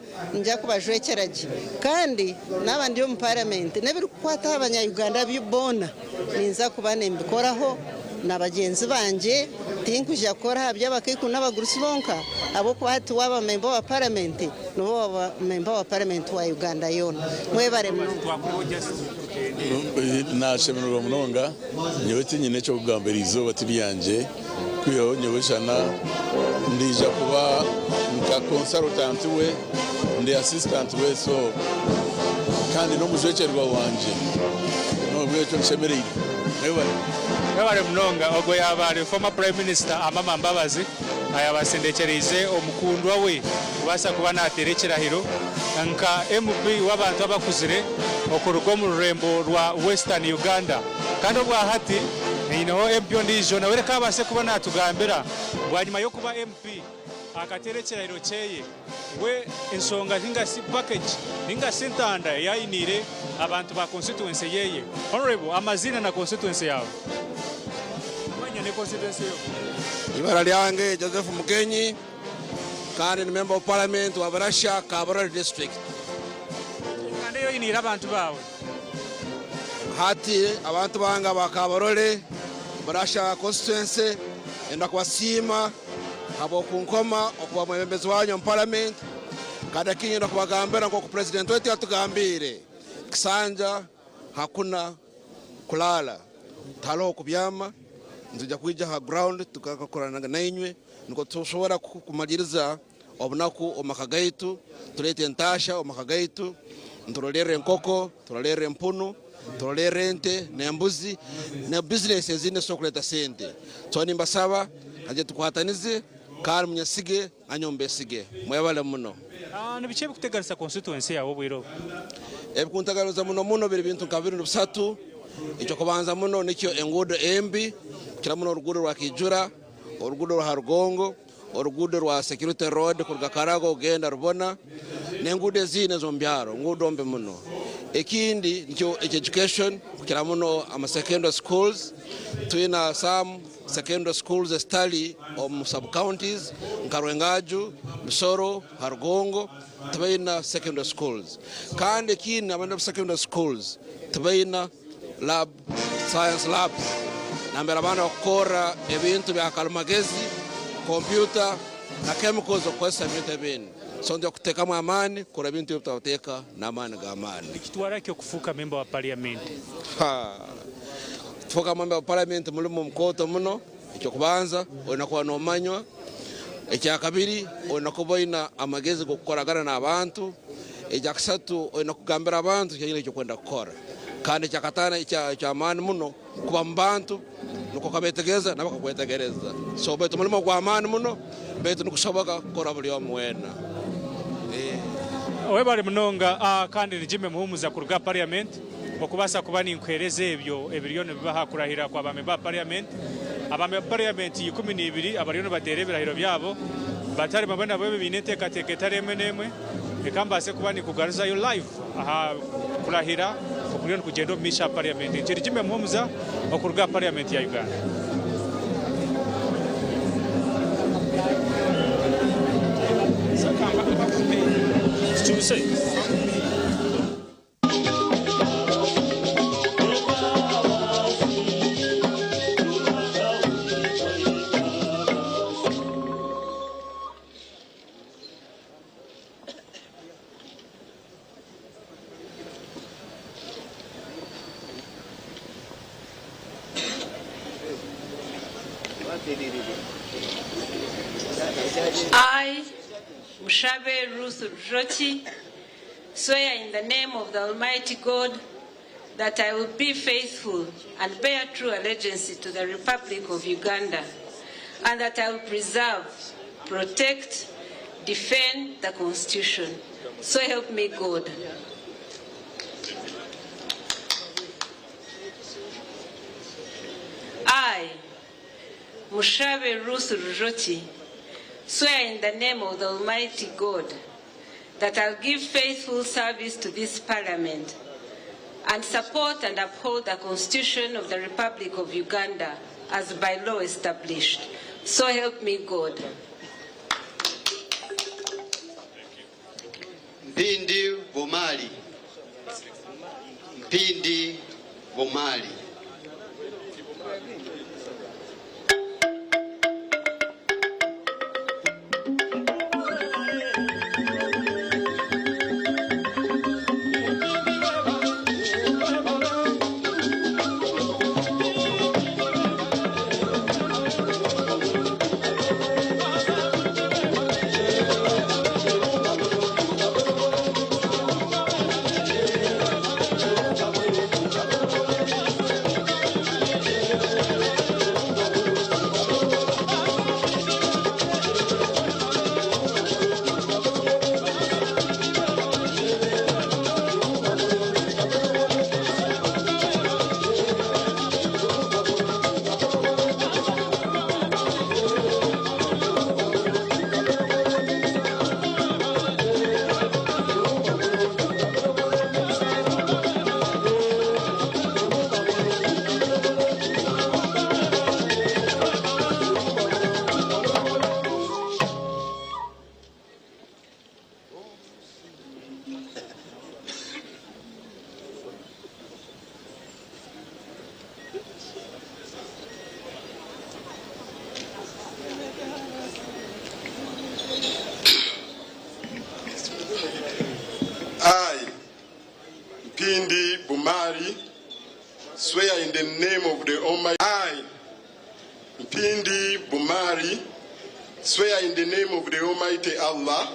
kandi n'abandi yo mu parliament nebiri kwata abanyayuganda bibona ninza kubane mbikoraho n'abagenzi banje tinkuja kora by'abakayikuro n'abagurusi bonka abo kwati waba member wa parliament no waba member wa parliament wa Uganda yona mwebare nashemerwa munonga nyewete nyine cyo kugambira izo batibiyanje kwiyo nyeweshana ndija kuba nka consultant we ndi assistant we so kandi no mujwecerwa wanje no bwecho nshemereye mwebare munonga ogo yabare former prime minister amama Mbabazi ayabasendekereze omukundwa we kubasa kuba naterekerahiro nka MP w'abantu abakuzire okurugo mu rurembo rwa Western Uganda kandi obwa hati ino MP ndijo nawe kabase kuba natugambira bwanyuma yo kuba MP akaterekerahiro cyeye we insonga ngasi package ngasi ntanda yayinire abantu ba constituency yeye honorable amazina na constituency yawe manya ne constituency yo ibara lyange Joseph Mugenyi kandi ni member of parliament wa Barasha Kabarole district kandi yo inira abantu bawe hati abantu banga bakabarole Barasha constituency enda kwasima habo kunkoma okuba mwembezi wanyu mu parliament kada kinyenda kubagambira ngo ku president wetu yatugambire kisanja hakuna kulala talo kubyama nzija kuija ha ground tukakakorana nainywe niko tushobora kumaliriza obunaku omakagaitu tulete ntasha omakagaitu nturolere nkoko turolere mpunu turolere ente nembuzi ne business ezine sokuleta sente toni mbasaba aje tukwatanize kandi munyasige anyombesige mwebale muno nibice bikutegarisa constituency yawo bwiro ebikuntagaruza muno biri bintu nkabiri n'ubusatu icyo kubanza muno nicyo engudo embi kira muno orugudo rwa Kijura orugudo rwa Rugongo orugudo rwa Security Road kurga Karago ugenda rubona nengudo ezine zo mbyaro ngudo mbe muno ekindi nicyo education kira muno ama secondary schools tuina some secondary schools study of sub counties Nkarwengaju Bisoro Harugongo tubaina secondary schools kandi kini abandi secondary schools tubaina lab science labs nambera bana okora ebintu bya kalmagezi computer na chemicals okwesa bintu bine so ndio kuteka amani kora bintu bitawateka na amani ga amani kitwara cyo kufuka member wa parliament fuka member wa parliament mulimo mkoto muno icyo kubanza onakuwa no manywa icya kabiri onakuboina amagezi gukoragana n'abantu icya kasatu onakugambira abantu cyane cyo kwenda gukora kandi cyakatana icya amani muno kuba mbantu nuko kabetegeza nabakakwetegereza so beto mulimo gwa amani muno beto nukushoboka gukora buli omwena webale munonga kandi nijime muhumuza ku ruga parliament okubasa kuba ninkwereze ebyo ebiliyoni bibaha kurahira kwa bamemba parliament abame Paramenti 12 abarino batere birahiro byabo batari babana bebe binete kateketare emwe ekambase kuba ni kugaruza yo live aha kurahira okuriyo kugendo misha Paramenti kiri kimwe muhumuza okurga Paramenti ya Uganda. I, Mushabe Ruth Rochi, swear in the name of the Almighty God that I will be faithful and bear true allegiance to the Republic of Uganda, and that I will preserve, protect, defend the Constitution. So help me God. I, Mushabe Ruth Rochi, swear in the name of the Almighty God that I'll give faithful service to this Parliament and support and uphold the Constitution of the Republic of Uganda as by law established. So help me God. Mpindi Bomali. Mpindi Bomali. I, Pindi Bumari, swear in the name of the Almighty. I, Pindi Bumari, swear in the name of the Almighty Allah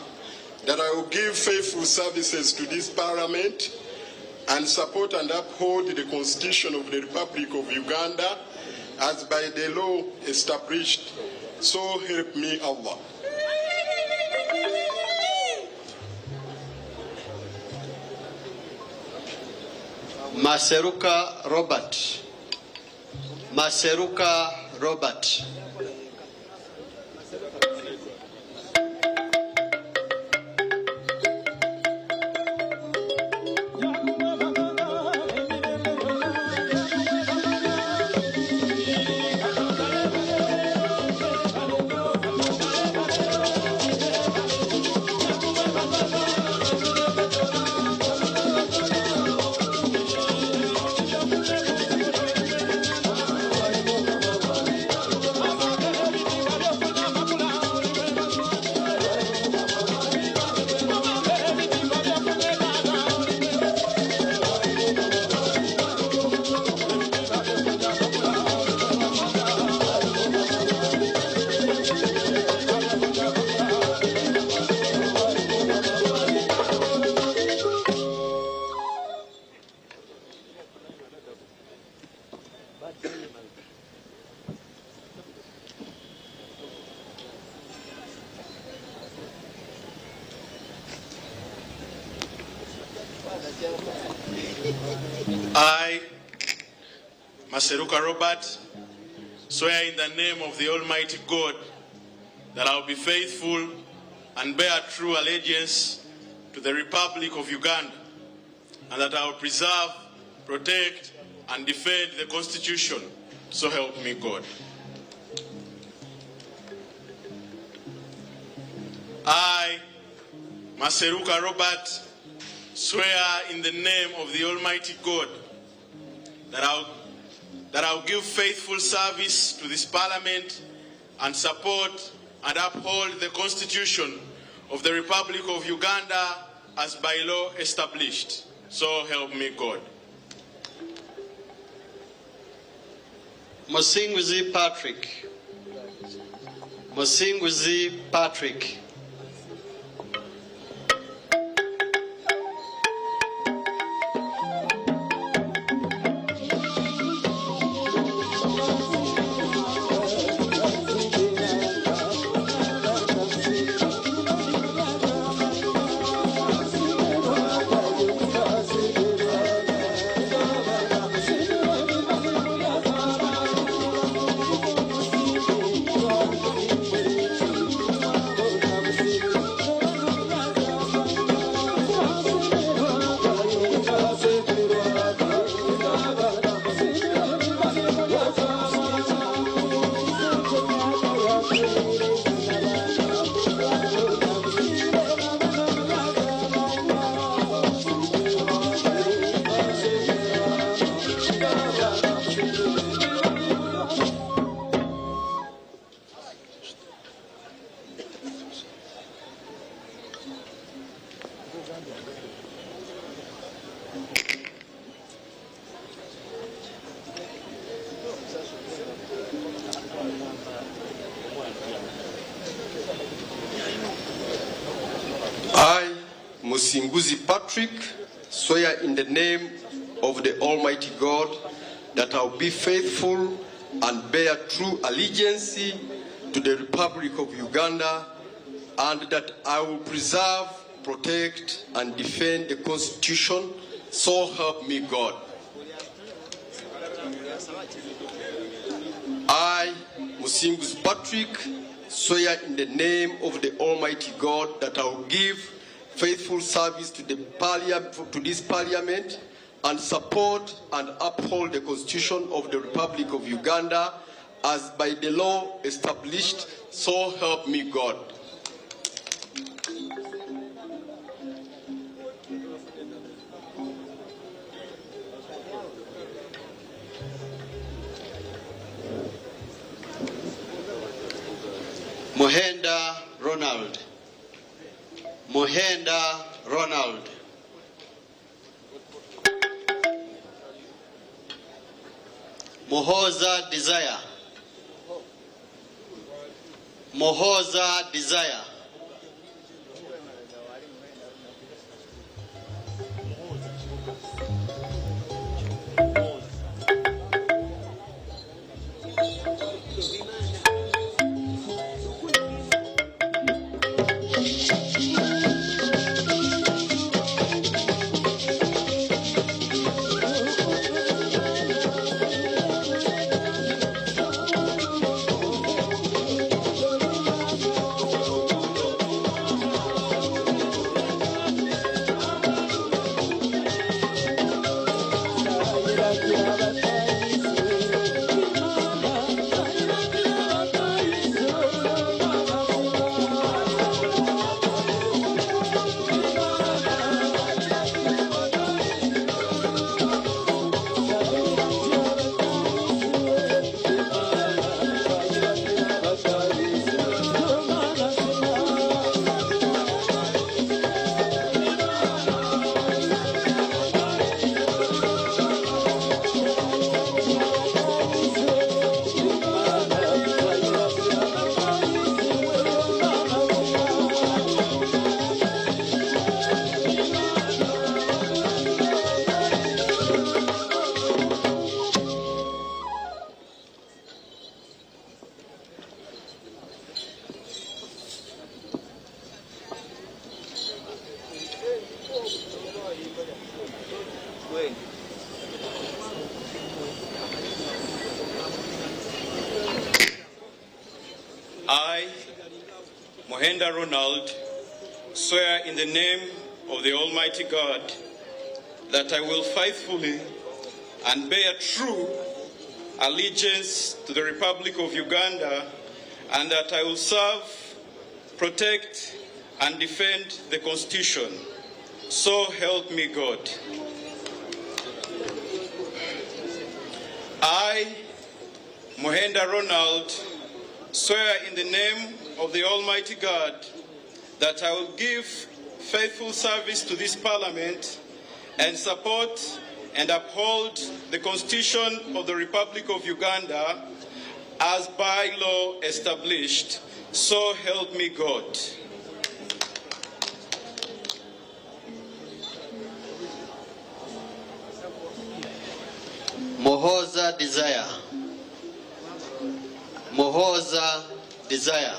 that I will give faithful services to this Parliament and support and uphold the Constitution of the Republic of Uganda as by the law established. So help me Allah. Maseruka Robert. Maseruka Robert. I, Maseruka Robert, swear in the name of the Almighty God that I will be faithful and bear true allegiance to the Republic of Uganda, and that I will preserve, protect, and defend the Constitution. So help me God. I, Maseruka Robert, swear in the name of the Almighty God that I'll give faithful service to this Parliament and support and uphold the Constitution of the Republic of Uganda as by law established. So help me God. Musinguzi Patrick. Musinguzi Patrick. I, Musinguzi Patrick, swear in the name of the Almighty God that I will be faithful and bear true allegiance to the Republic of Uganda, and that I will preserve, protect, and defend the Constitution. So help me God. I, Musinguzi Patrick, swear in the name of the Almighty God that I will give faithful service to this Parliament and support and uphold the Constitution of the Republic of Uganda as by the law established. So help me God. Mohenda Ronald. Mohenda Ronald. Mohoza Desire. Mohoza Desire. Mohenda Ronald, swear in the name of the Almighty God that I will faithfully and bear true allegiance to the Republic of Uganda, and that I will serve, protect, and defend the Constitution. So help me God. I, Mohenda Ronald, swear in the name of the Almighty God that I will give faithful service to this Parliament and support and uphold the Constitution of the Republic of Uganda as by law established. So help me God. Mohoza Desire. Mohoza Desire.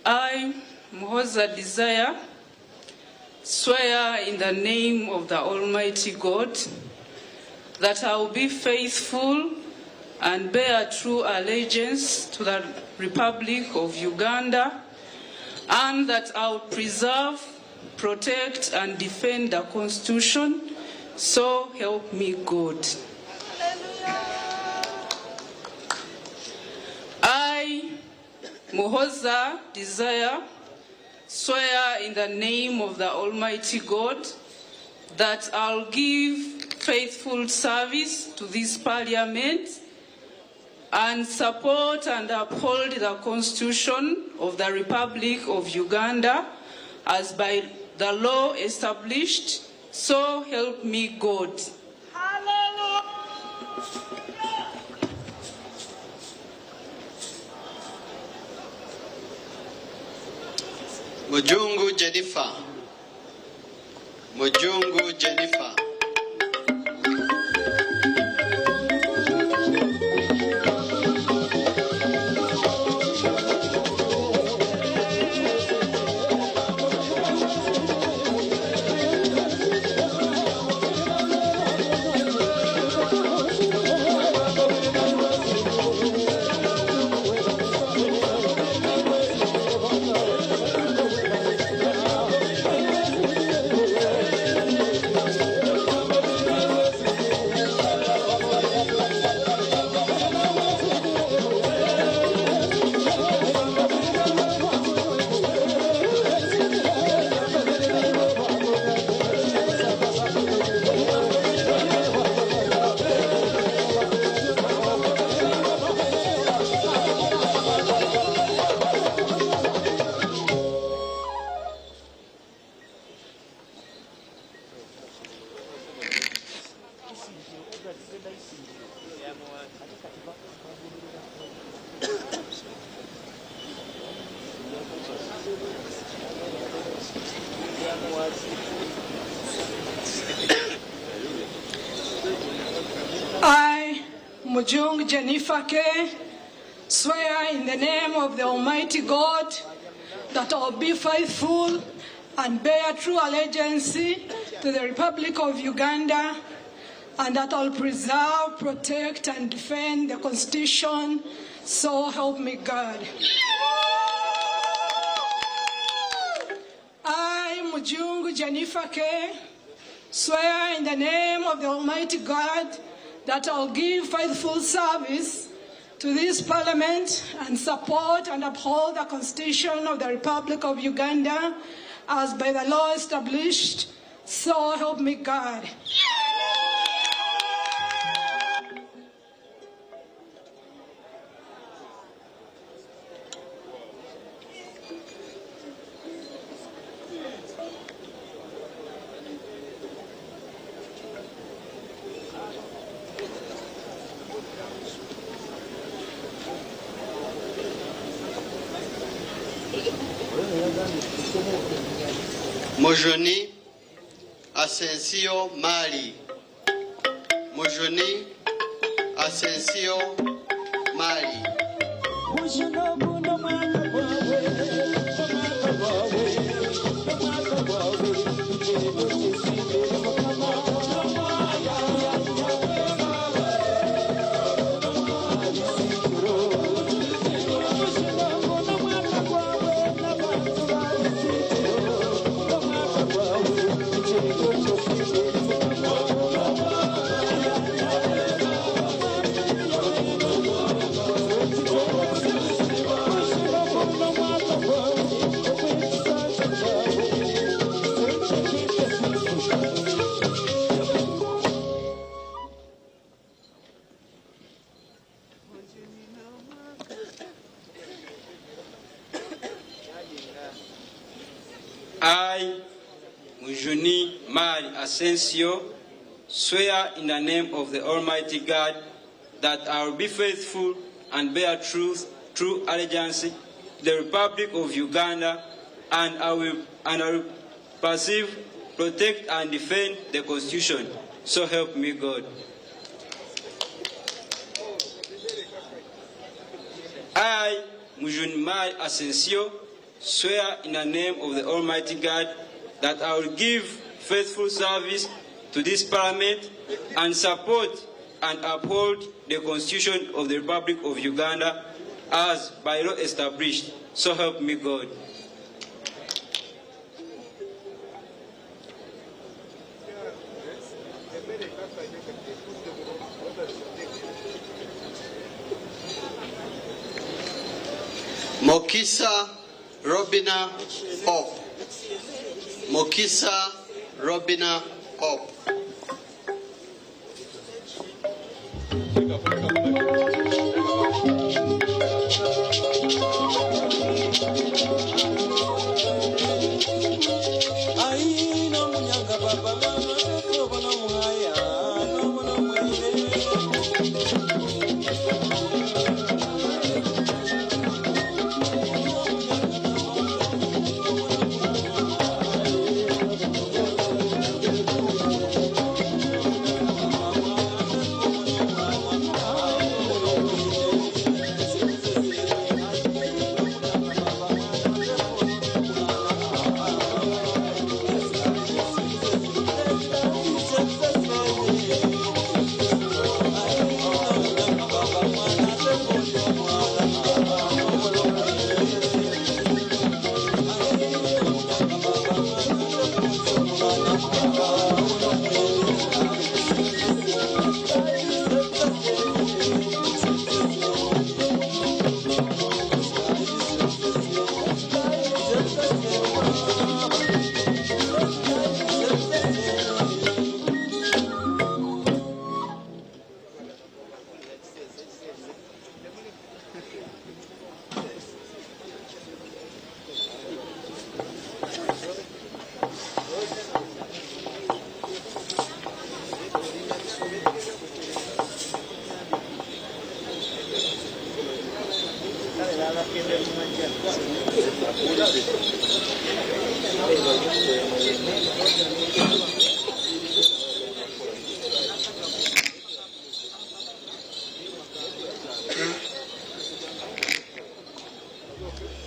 I, Mohoza Desire, swear in the name of the Almighty God that I will be faithful and bear true allegiance to the Republic of Uganda, and that I will preserve, protect, and defend the Constitution. So help me God. I, Mohoza Desire, swear in the name of the Almighty God that I'll give faithful service to this Parliament and support and uphold the Constitution of the Republic of Uganda as by the law established. So help me God. Mujungu Jennifer. Mujungu Jennifer. I, Mujung Jennifer K., swear in the name of the Almighty God that I will be faithful and bear true allegiance to the Republic of Uganda, and that I will preserve, protect, and defend the Constitution. So help me God. I, Mujung Jennifer K., swear in the name of the Almighty God that I'll give faithful service to this Parliament and support and uphold the Constitution of the Republic of Uganda as by the law established, so help me God. Mojoni Asensio Mali. Mojoni Asensio Mali. I, Mujuni Mali Asensio, swear in the name of the Almighty God that I will be faithful and bear true allegiance to the Republic of Uganda, and I will perceive, protect, and defend the Constitution. So help me God. I, Mujuni Mali Asensio, swear in the name of the Almighty God that I will give faithful service to this Parliament and support and uphold the Constitution of the Republic of Uganda as by law established. So help me God. Mokisa Robina Hope. Mokisa Robina Hope.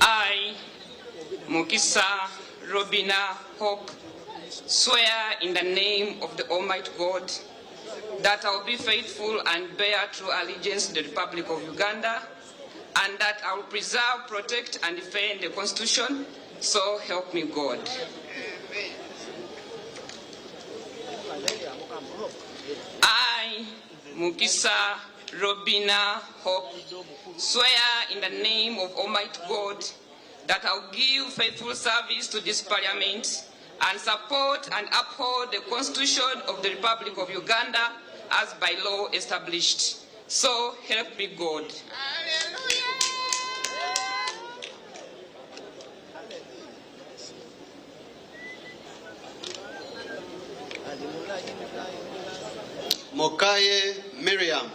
I, Mokisa Robina Hope, swear in the name of the Almighty God that I will be faithful and bear true allegiance to the Republic of Uganda, and that I will preserve, protect, and defend the Constitution. So help me God. I, Mokisa Robina Hope, swear in the name of Almighty God that I'll give faithful service to this Parliament and support and uphold the Constitution of the Republic of Uganda as by law established. So help me God. Mokaye Miriam.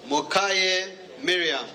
Mokaye Miriam.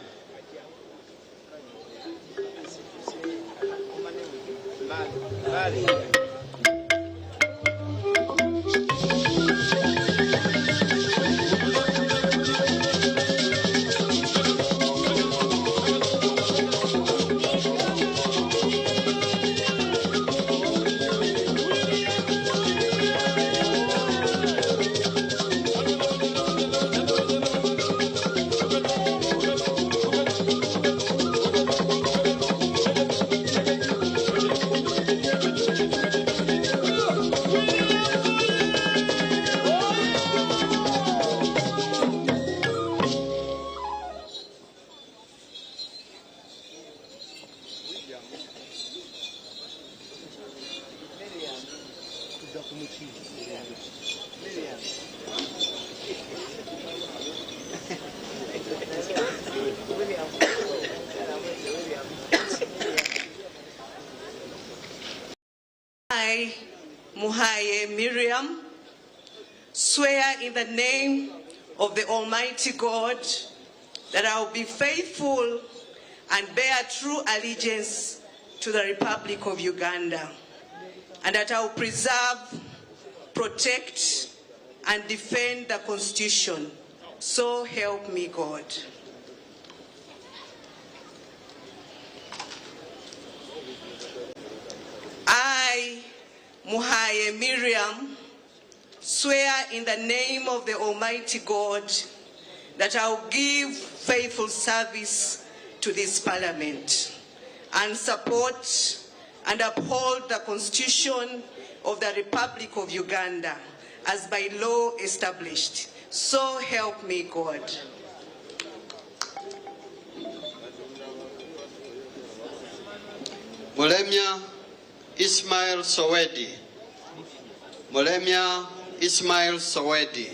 I, Muhaye Miriam, swear in the name of the Almighty God that I will be faithful and bear true allegiance to the Republic of Uganda, and that I will preserve, protect, and defend the Constitution. So help me God. I, Muhaye Miriam, swear in the name of the Almighty God that I will give faithful service to this Parliament and support and uphold the Constitution of the Republic of Uganda as by law established. So help me God. Mulemya Ismail Sowedi. Mulemya Ismail Sowedi.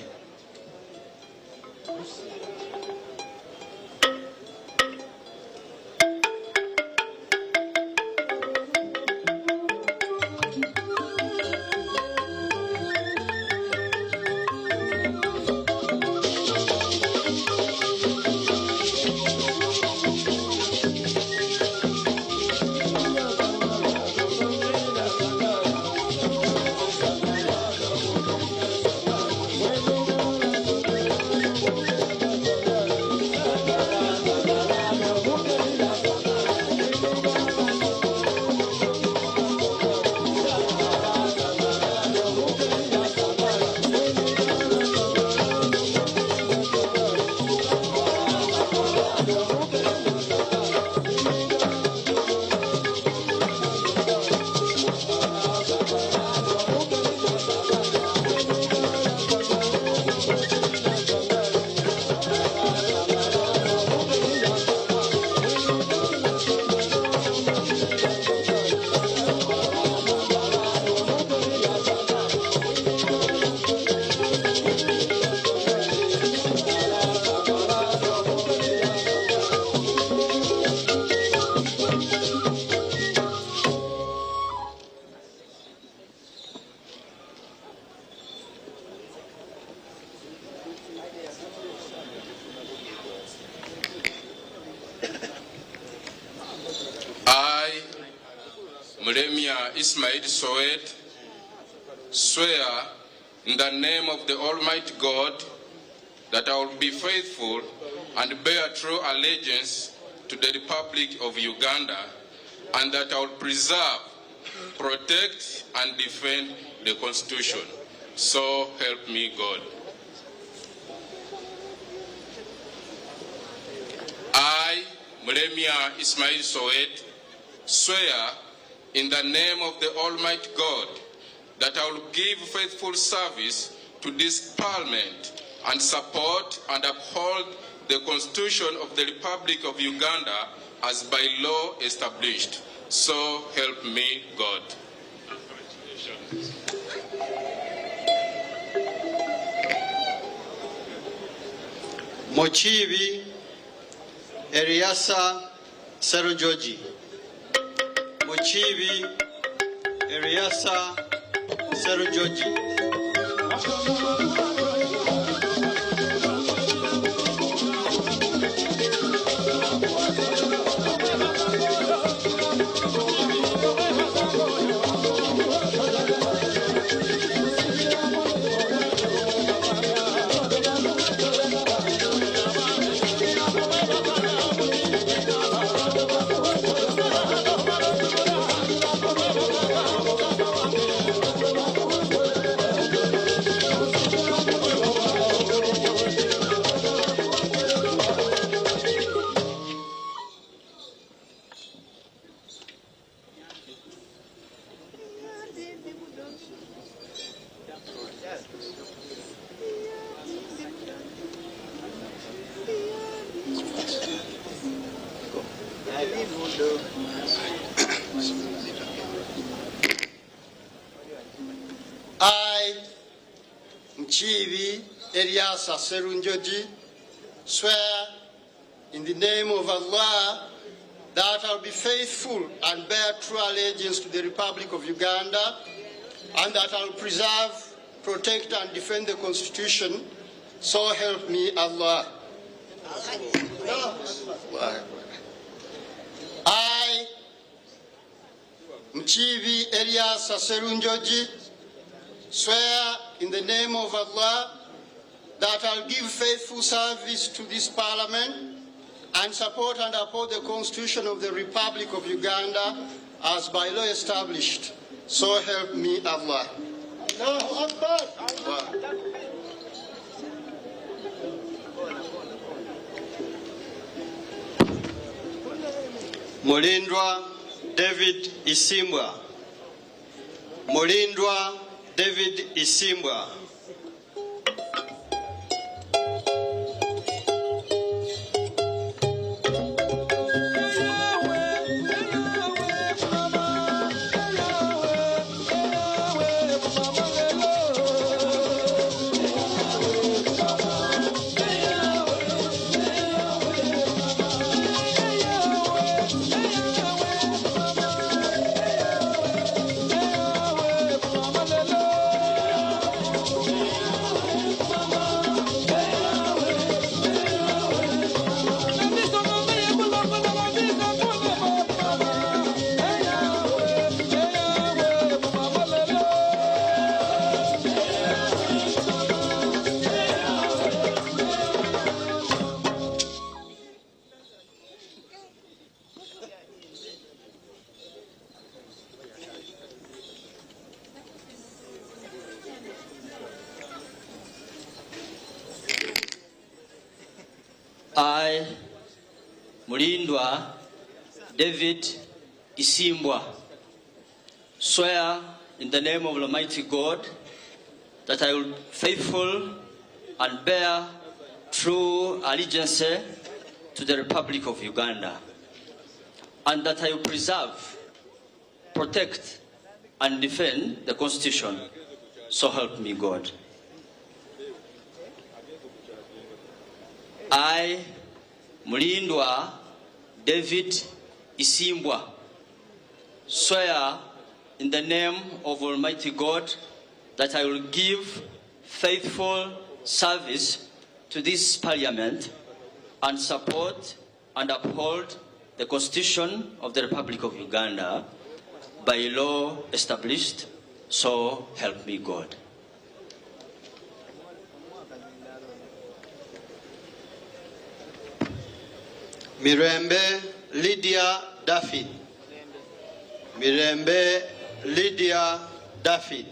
Mulemya Ismail Sowed, swear in the name of the Almighty God that I will be faithful and bear true allegiance to the Republic of Uganda, and that I will preserve, protect, and defend the Constitution. So help me God. I, Mulemya Ismail Sowed, swear in the name of the Almighty God that I will give faithful service to this Parliament and support and uphold the Constitution of the Republic of Uganda as by law established. So help me God. Mochibi Eriasa Serujoji. Mochibi Eriasa Serujoji. I, Mchibi Eliasa Serunjoji, swear in the name of Allah that I will be faithful and bear true allegiance to the Republic of Uganda, and that I will preserve, protect, and defend the Constitution. So help me Allah. I, Mchibi Eliasa Serunjoji, swear in the name of Allah that I'll give faithful service to this Parliament and support and uphold the Constitution of the Republic of Uganda as by law established. So help me Allah. Mulindwa David Isimbwa. Mulindwa David Isimbwa. I, Mulindwa David Isimbwa, swear in the name of Almighty God that I will be faithful and bear true allegiance to the Republic of Uganda, and that I will preserve, protect, and defend the Constitution. So help me God. I, Mulindwa David Isimbwa, swear in the name of Almighty God that I will give faithful service to this Parliament and support and uphold the Constitution of the Republic of Uganda by law established. So help me God. Mirembe Lydia Daffy. Mirembe Lydia Daffy.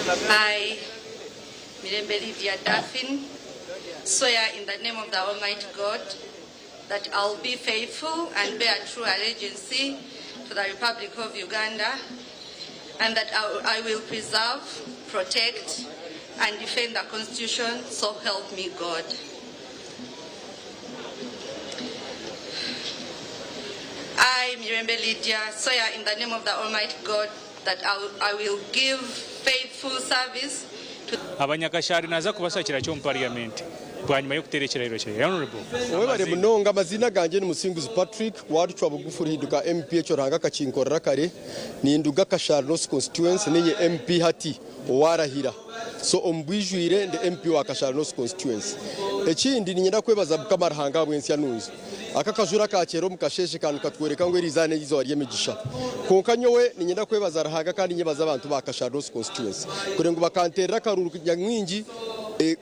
I, Mirembe Lydia Daffin, swear in the name of the Almighty God that I'll be faithful and bear true allegiance to the Republic of Uganda, and that I will preserve, protect, and defend the Constitution, so help me God. I, Mirembe Lydia, swear in the name of the Almighty God that I will give faithful service to abanyakashari naza kubasakira cyo mu parliament bwanyuma yo kuterekera iro cyo honorable owe bare munonga amazina ganje ni Musinguzi Patrick waducwa bugufu hinduka MP cyo ranga kacinkorera kare ni induga Kasharos constituency nenye MP hati owarahira so ombwijwire nde MP wa Kasharos constituency ekindi ninyenda kwebaza bukamarahanga bwensi yanunzi akakajura kacero mukasheshe kantu katwereka ngo erizane yizo wariye migisha konkanyowe ninyenda kwebaza rahaga kandi nyebaza abantu ba Kasharos constituency kurengo bakanterera karuru nyamwingi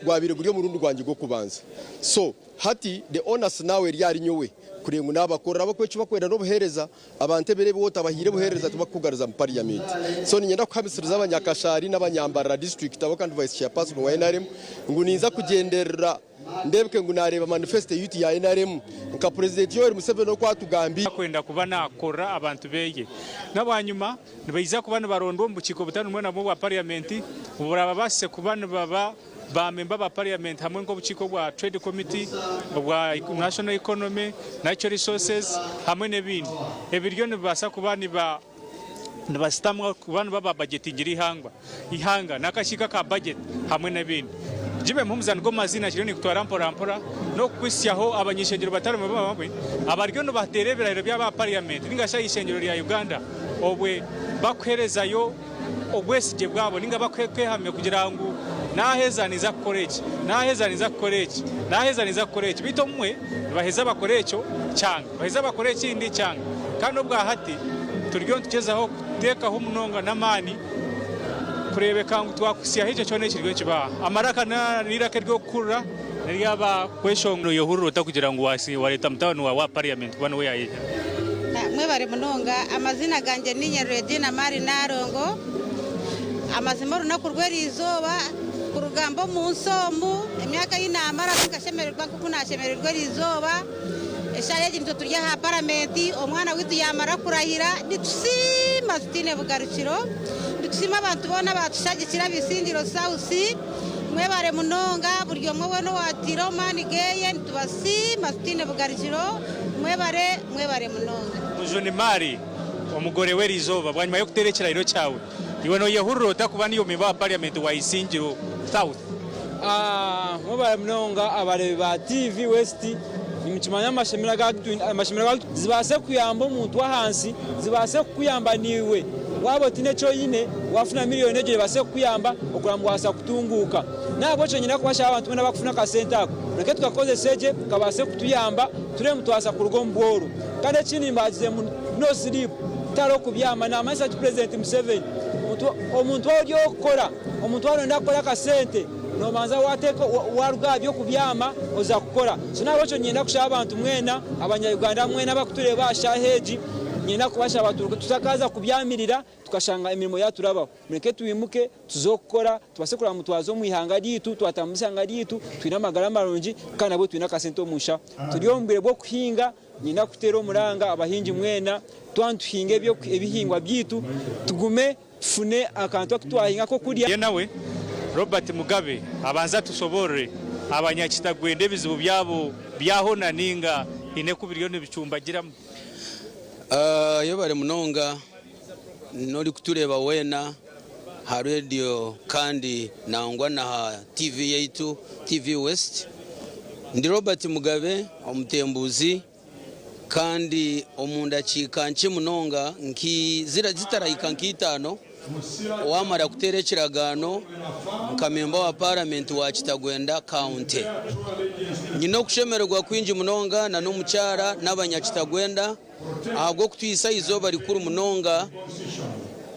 gwabire guriyo mu rundi rwangi go kubanza so hati the honors nawe ryari nyowe kurengo nabakorera bakwecu bakwenda no buhereza abante bere bota bahire buhereza tubakugariza mu parliament so ninyenda kuhamisiriza abanyakashari n'abanyambara district abo kandi vice chairperson wa NRM ngo ninza kugenderera ndebke ngo nareba manifeste youth ya NRM nka president Yoweri Museveni no kwatugambi kwenda kuba nakora abantu beye n'abanyuma nibayiza kubana barondo mu kiko butanu mwe nabo wa parliament uburaba base kubana baba ba member ba parliament hamwe ngo buciko bwa trade committee bwa national economy natural resources hamwe nebindi ebiryo nibasa kubani ba nibasitamwa kubana baba budget ngiri ihanga nakashika ka budget hamwe nebindi jibe mpumuzana ngo mazina kironi kutwara mpora no kwisyaho abany'Eishengyero batari mu bamwe abaryo no baterebera iro bya ba parliament ningasha Eishengyero rya Uganda obwe bakwerezayo obwesije bwabo ninga bakwehamye kugira ngo nahezaniza college bito mwe baheza bakorecho cyanga baheza bakorecho indi cyanga kandi obwa hati turyo tugezaho teka ho munonga namani kurebeka ngo twakusiya hice cyone kirwe kiba amaraka nirake ryo kurura niyaba kweshongro yohurura kugira ngo wasi waleta mtawano wa parliament bwana we yaje mwe bare munonga amazina ganje ni Nyeredina Mari Narongo amazima runako rwerizoba kurugambo mu nsomu emyaka y'inamara kikashemererwa kuko nashemererwa rizoba eshaye ginto turya ha paramenti omwana witu yamara kurahira nitusima tutine bugarukiro nitusima abantu bona batushagikira bisingiro sausi mwe bare munonga buryo mwe no watiro mani geye nitubasima tutine bugarukiro mwe bare munonga mujoni mari omugore we rizoba bwanyuma yo kuterekera iro cyawe iwe no yehurota kubani yo meba parliament wa Isingiro South mwe mnonga abare ba TV West nimchimanya amashemera zibase kuyamba umuntu wa hansi zibase kuyamba niwe wabo tine cyo yine wafuna miliyoni eje base kuyamba okuramwasa kutunguka nabo cyo nyina kubasha abantu bena bakufuna ka sentako nake tukakoze seje kabase kutuyamba ture mutwasa ku rugo mboro kandi chini mbazize no sleep taro kubyama na message president Museveni omuntu wajyo okora omuntu wano akora ka sente no manza wateko waruga byo kubyama oza kukora so nabo cyo nyenda kushaba abantu mwena abanya-Uganda mwena bakuture basha heji nyina kubasha abantu tutakaza kubyamirira tukashanga imirimo yaturabaho mureke tuwimuke tuzokora tubasekura mutwazo mu ihanga ryitu twatamusanga ryitu twina magara maronji kana bo twina ka sente omusha turyombere bwo kuhinga nyina kutero muranga abahinji mwena twantuhinge byo ebihingwa byitu tugume fune akantu akutwahinga ko kuriya nawe Robert Mugabe abanza tusobore abanyakitagwende bizibu byabo byahona ninga ine kubiriyo n'ibicumbagira yo bare munonga nori kutureba wena ha radio kandi nangwa na TV yaitu TV West ndi Robert Mugabe omutembuzi kandi omunda chikanche munonga nki zira zitarayika nkitano wamara kuterekiragano nkamemba wa parliament wa Kitagwenda county nyino kushemererwa kwinji munonga na no mucyara n'abanyakitagwenda ahubwo kutwisa izoba rikuru munonga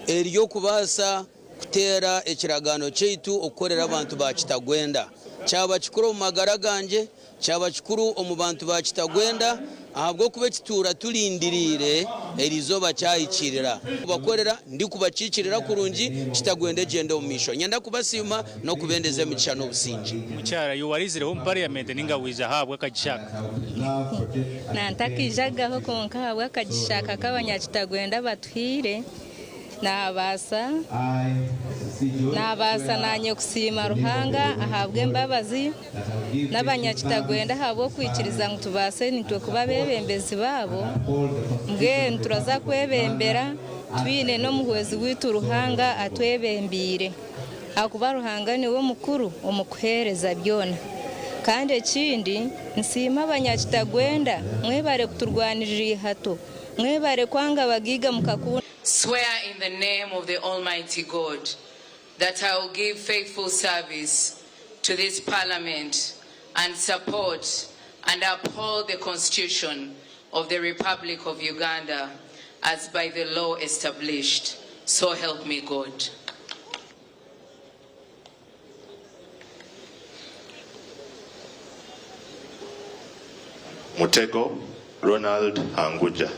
eriyo kubasa kutera ekiragano cyeitu okorera abantu ba Kitagwenda cyaba kikuru mu magara ganje cyaba kikuru omu bantu ba Kitagwenda ahabwo kuba kitura tulindirire erizoba cyayikirira bakorera ndi kubacikirira kurungi Kitagwenda gende omu misho nyenda kubasima no kubendeze emigisha n'obusingi mucyara yuwarizireho mu parliament ningawiza habwe akagishaka nantakijagaho konka habwe akagishaka k'Abanyakitagwenda batuhire nabasa nanye kusima Ruhanga ahabwe embabazi n'Abanyakitagwenda habwo kwikiriza ngo tubase nitwe kuba bebembezi babo mbwe turaza kwebembera twine no muhwezi witu Ruhanga atwebembire akuba Ruhanga niwe mukuru omukuhereza byona kandi ekindi nsima Abanyakitagwenda mwebare kuturwanirira hato mwebare kwanga bagiga mukakuna. Swear in the name of the Almighty God that I will give faithful service to this Parliament and support and uphold the Constitution of the Republic of Uganda as by the law established. So help me God. Mutego Ronald Hanguja.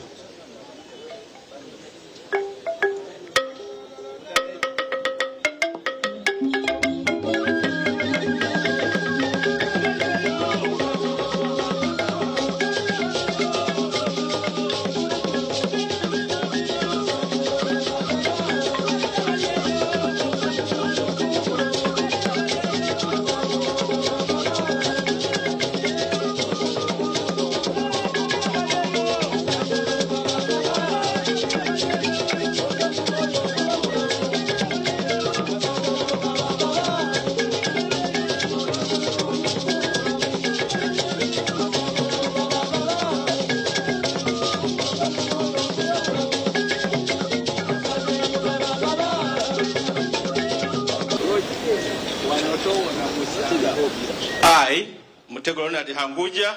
I, Mutego Ronald Hanguja,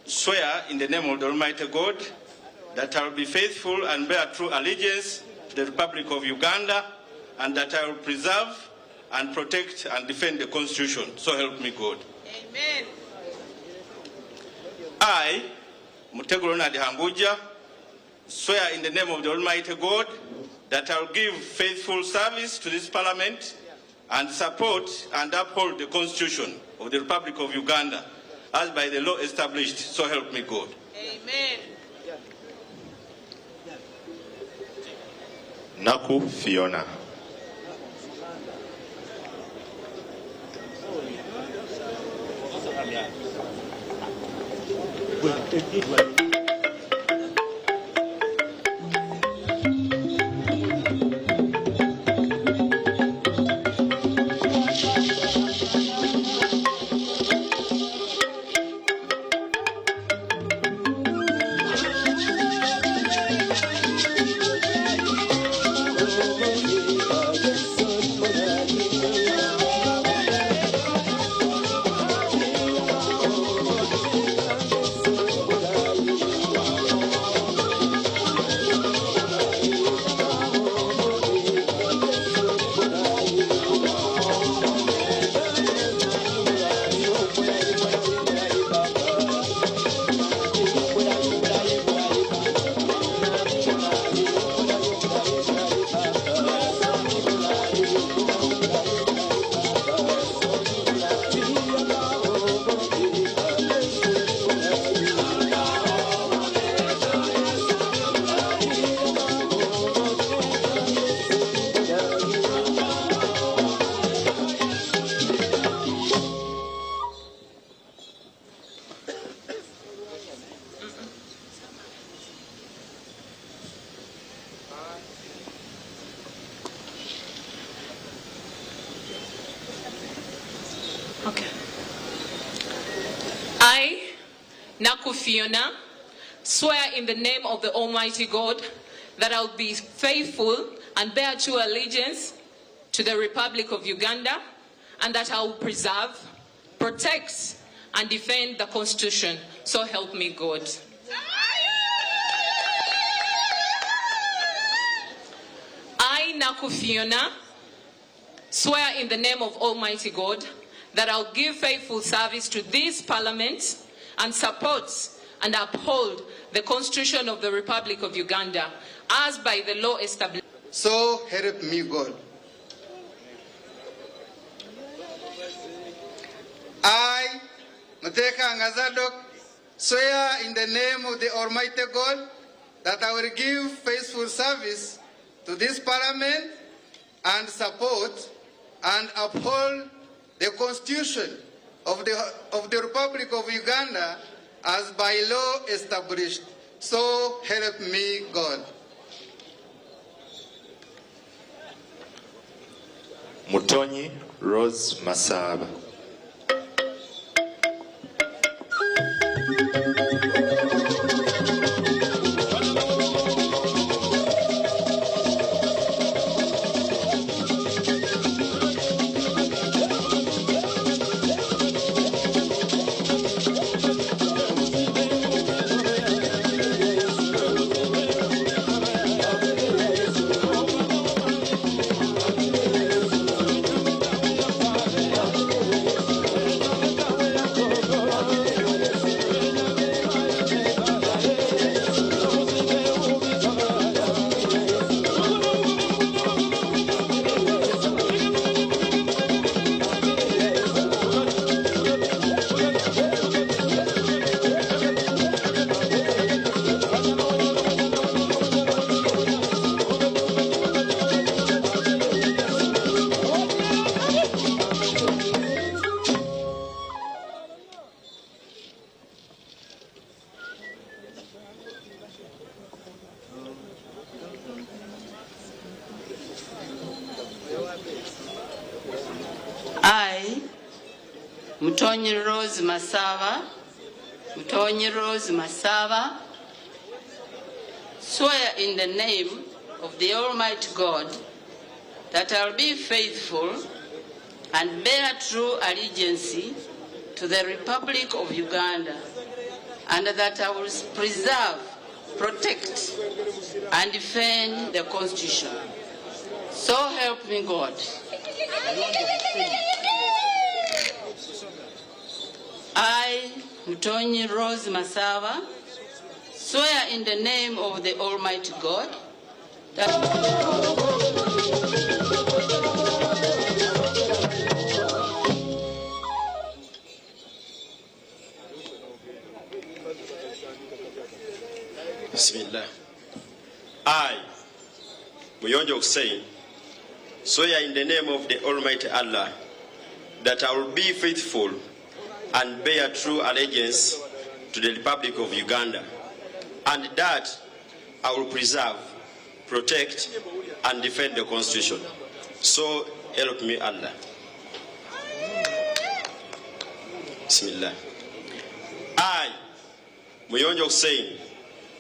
swear in the name of the Almighty God that I will be faithful and bear true allegiance to the Republic of Uganda and that I will preserve and protect and defend the Constitution. So help me God. Amen. I, Mutego Ronald Hanguja, swear in the name of the Almighty God that I will give faithful service to this Parliament and support and uphold the Constitution of the Republic of Uganda as by the law established. So help me God. Amen. Naku Fiona. Okay. I, Naku Fiona, swear in the name of the Almighty God that I'll be faithful and bear true allegiance to the Republic of Uganda and that I will preserve, protect, and defend the Constitution. So help me God. I, Naku Fiona, swear in the name of Almighty God that I'll give faithful service to this Parliament and support and uphold the Constitution of the Republic of Uganda as by the law established. So help me God. I, Mateka Ngazadok, swear in the name of the Almighty God that I will give faithful service to this Parliament and support and uphold the Constitution of the Republic of Uganda as by law established. So help me God. Mutonyi Rose Masaba. I, Mutonyi Rose Masaba, swear in the name of the Almighty God that I will be faithful and bear true allegiance to the Republic of Uganda, and that I will preserve, protect, and defend the Constitution. So help me God. I, Mutonyi Rose Masaba, swear in the name of the Almighty God that Bismillah. I, Muyonjo Hussein, swear in the name of the Almighty Allah that I will be faithful and bear true allegiance to the Republic of Uganda, and that I will preserve, protect, and defend the Constitution. So help me Allah. Bismillah. I, Muyonjo Hussein,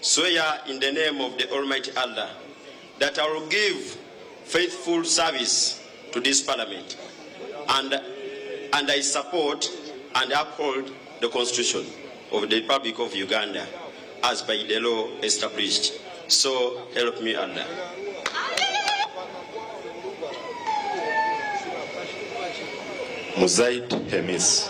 swear in the name of the Almighty Allah that I will give faithful service to this Parliament, and I support and uphold the Constitution of the Republic of Uganda as by the law established. So help me Allah. Muzaid Hemis.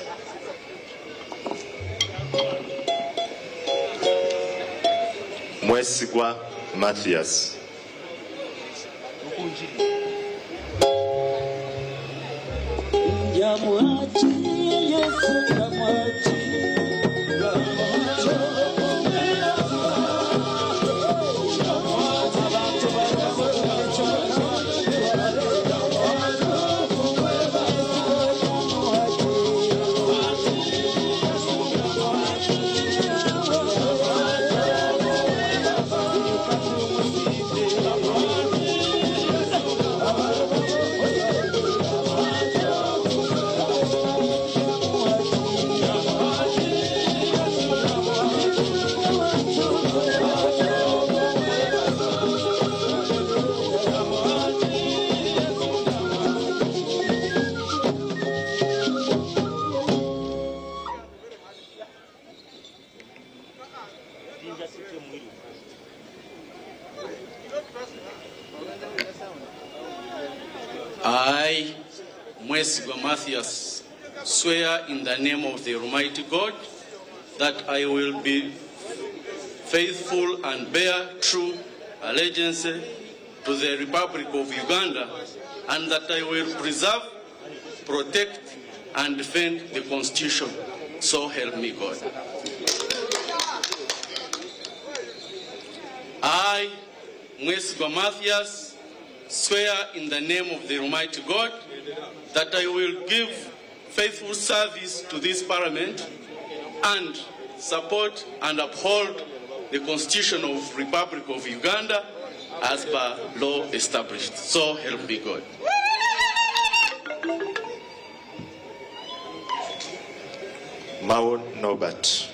Mwesigwa Matthias. I, Mwesigwa Matthias, swear in the name of the Almighty God that I will be faithful and bear true allegiance to the Republic of Uganda, and that I will preserve, protect, and defend the Constitution. So help me God. I, Mwesigwa Mathias, swear in the name of the Almighty God that I will give faithful service to this Parliament and support and uphold the Constitution of Republic of Uganda as per law established. So help me God. Mao Norbert.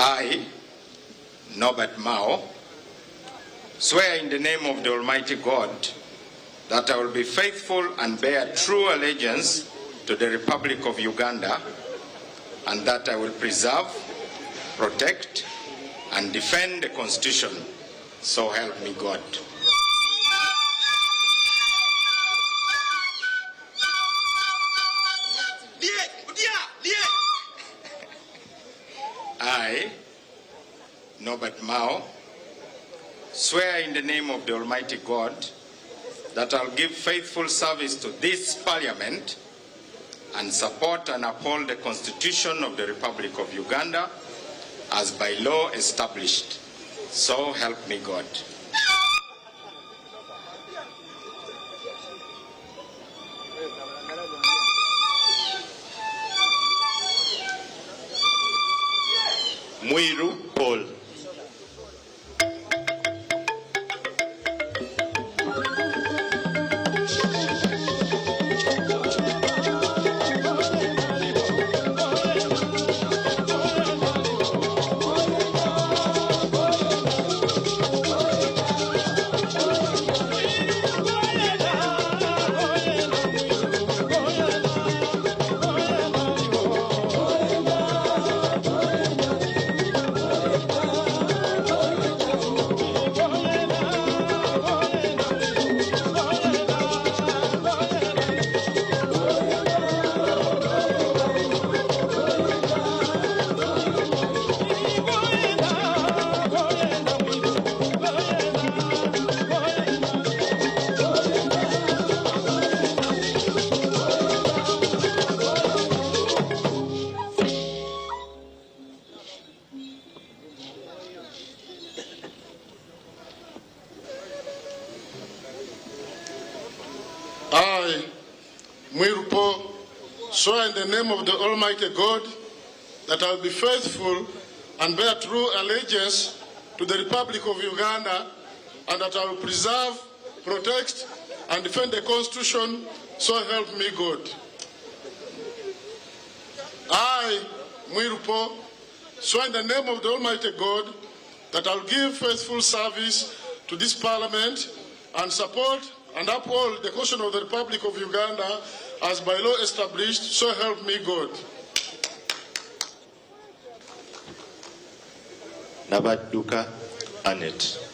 I, Norbert Mao, swear in the name of the Almighty God that I will be faithful and bear true allegiance to the Republic of Uganda, and that I will preserve, protect, and defend the Constitution. So help me God. I, Norbert Mao, swear in the name of the Almighty God that I'll give faithful service to this Parliament and support and uphold the Constitution of the Republic of Uganda as by law established. So help me God. Mwiru Paul. I, Mwirupo, swear in the name of the Almighty God that I will be faithful and bear true allegiance to the Republic of Uganda, and that I will preserve, protect, and defend the Constitution, so help me God. I, Mwirupo, swear in the name of the Almighty God that I will give faithful service to this Parliament and support and uphold the Constitution of the Republic of Uganda as by law established, so help me God. Nabaduka Annette.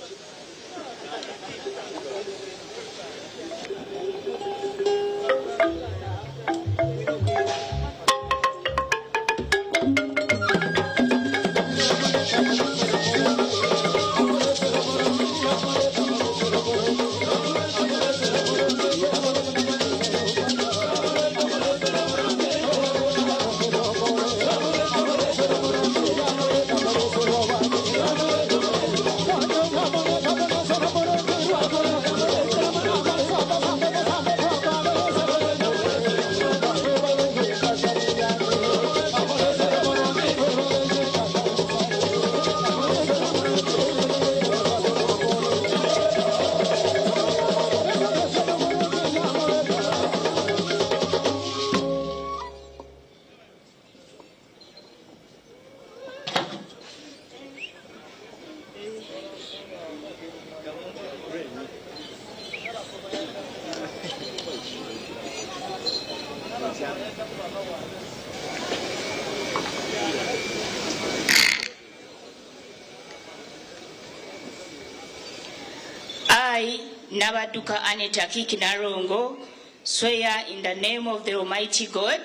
I, Nabaduka Anetaki Kinarongo, swear in the name of the Almighty God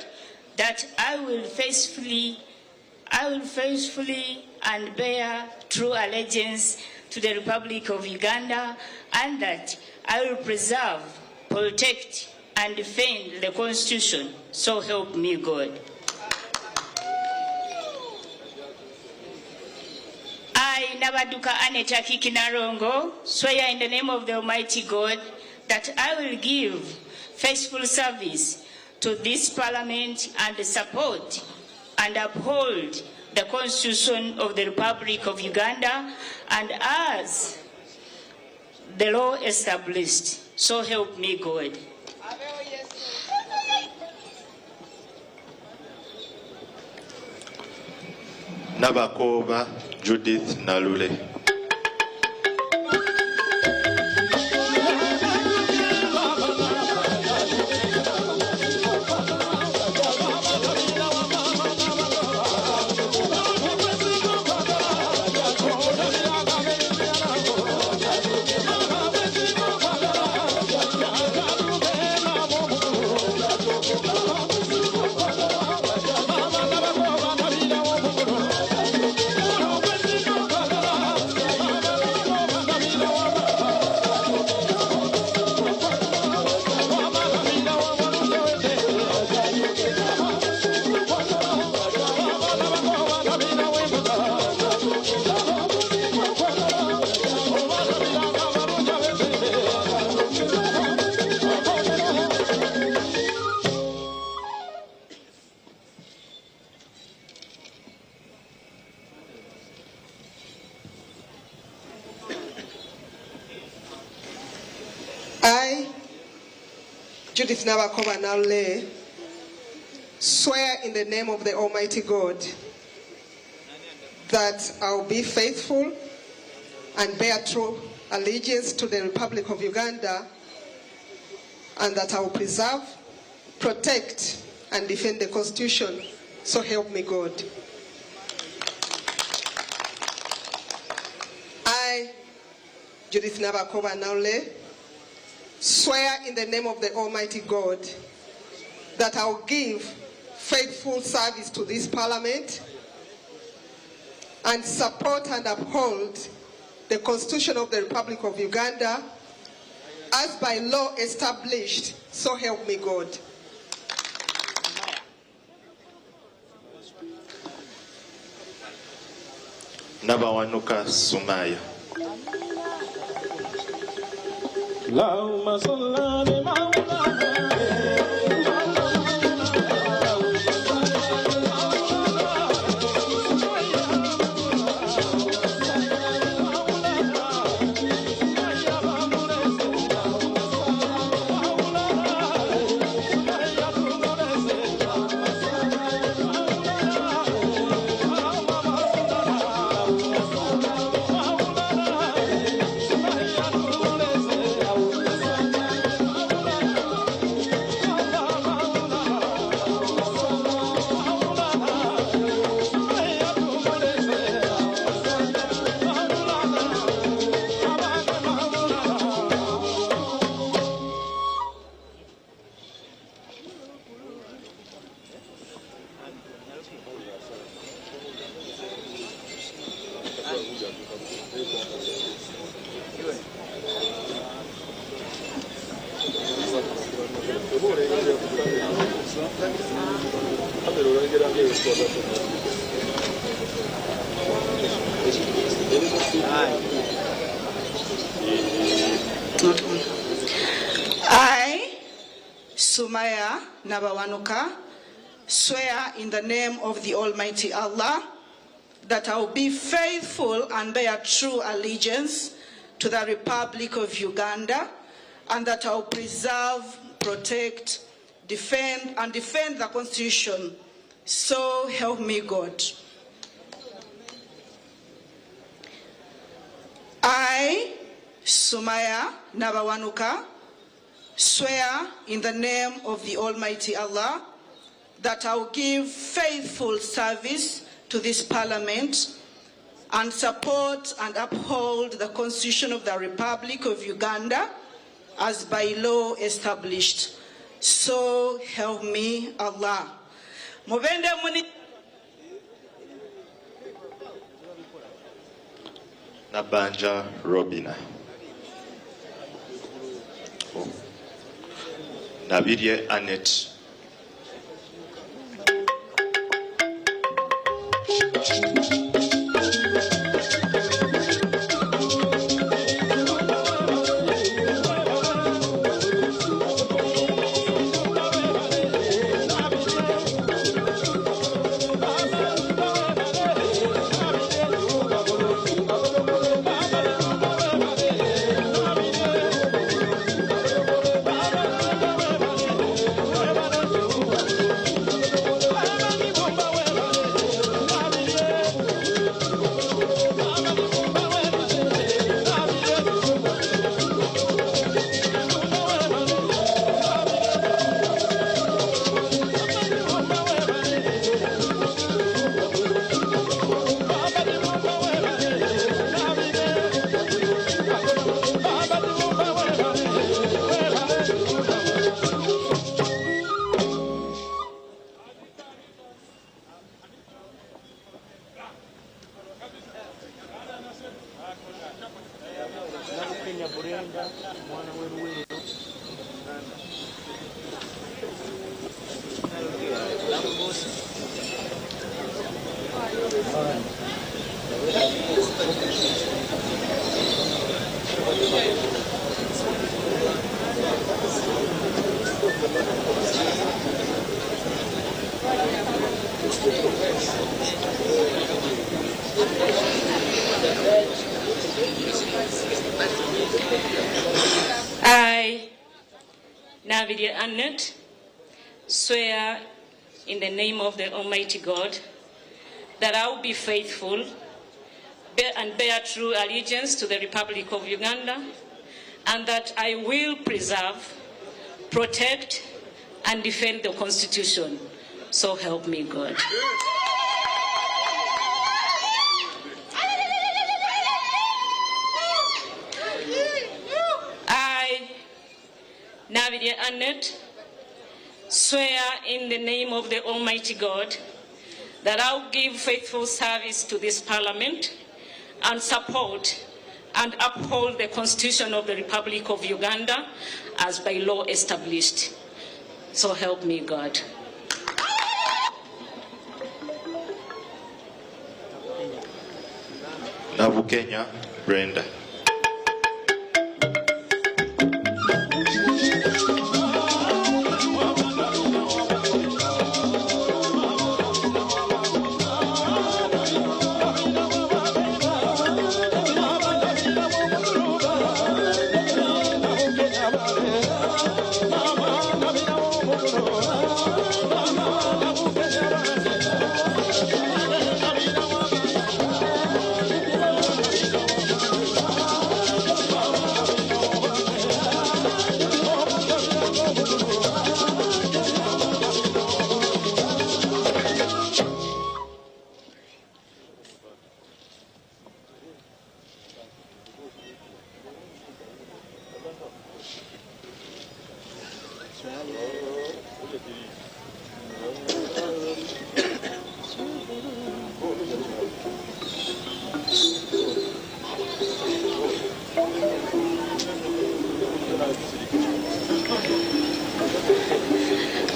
that I will faithfully and bear true allegiance to the Republic of Uganda, and that I will preserve, protect, and defend the Constitution. So help me God. I, Nabaduka Anetaki Kinarongo, swear in the name of the Almighty God that I will give faithful service to this Parliament and support and uphold the Constitution of the Republic of Uganda and as the law established. So help me God. Nabakoba Judith Nalule. I, Judith Nabakoba Nale, swear in the name of the Almighty God that I will be faithful and bear true allegiance to the Republic of Uganda, and that I will preserve, protect, and defend the Constitution. So help me God. I, Judith Nabakoba Nale, swear in the name of the Almighty God that I will give faithful service to this Parliament and support and uphold the Constitution of the Republic of Uganda as by law established. So help me God. Nabawanuka Sumaya. Allahumma salli I, Sumaya Nabawanuka, swear in the name of the Almighty Allah that I will be faithful and bear true allegiance to the Republic of Uganda, and that I will preserve, protect, defend the Constitution. So help me God. I, Sumaya Nabawanuka, swear in the name of the Almighty Allah that I will give faithful service to this Parliament and support and uphold the Constitution of the Republic of Uganda as by law established. So help me Allah. Mubende muni Nabanja Robina. Nabirye Annette. I, Navidia Annette, swear in the name of the Almighty God that I will be faithful and bear true allegiance to the Republic of Uganda, and that I will preserve, protect, and defend the Constitution. So help me God. I, Navidia Annette, swear in the name of the Almighty God that I will give faithful service to this Parliament and support and uphold the Constitution of the Republic of Uganda as by law established. So help me God. Nabukenya Brenda.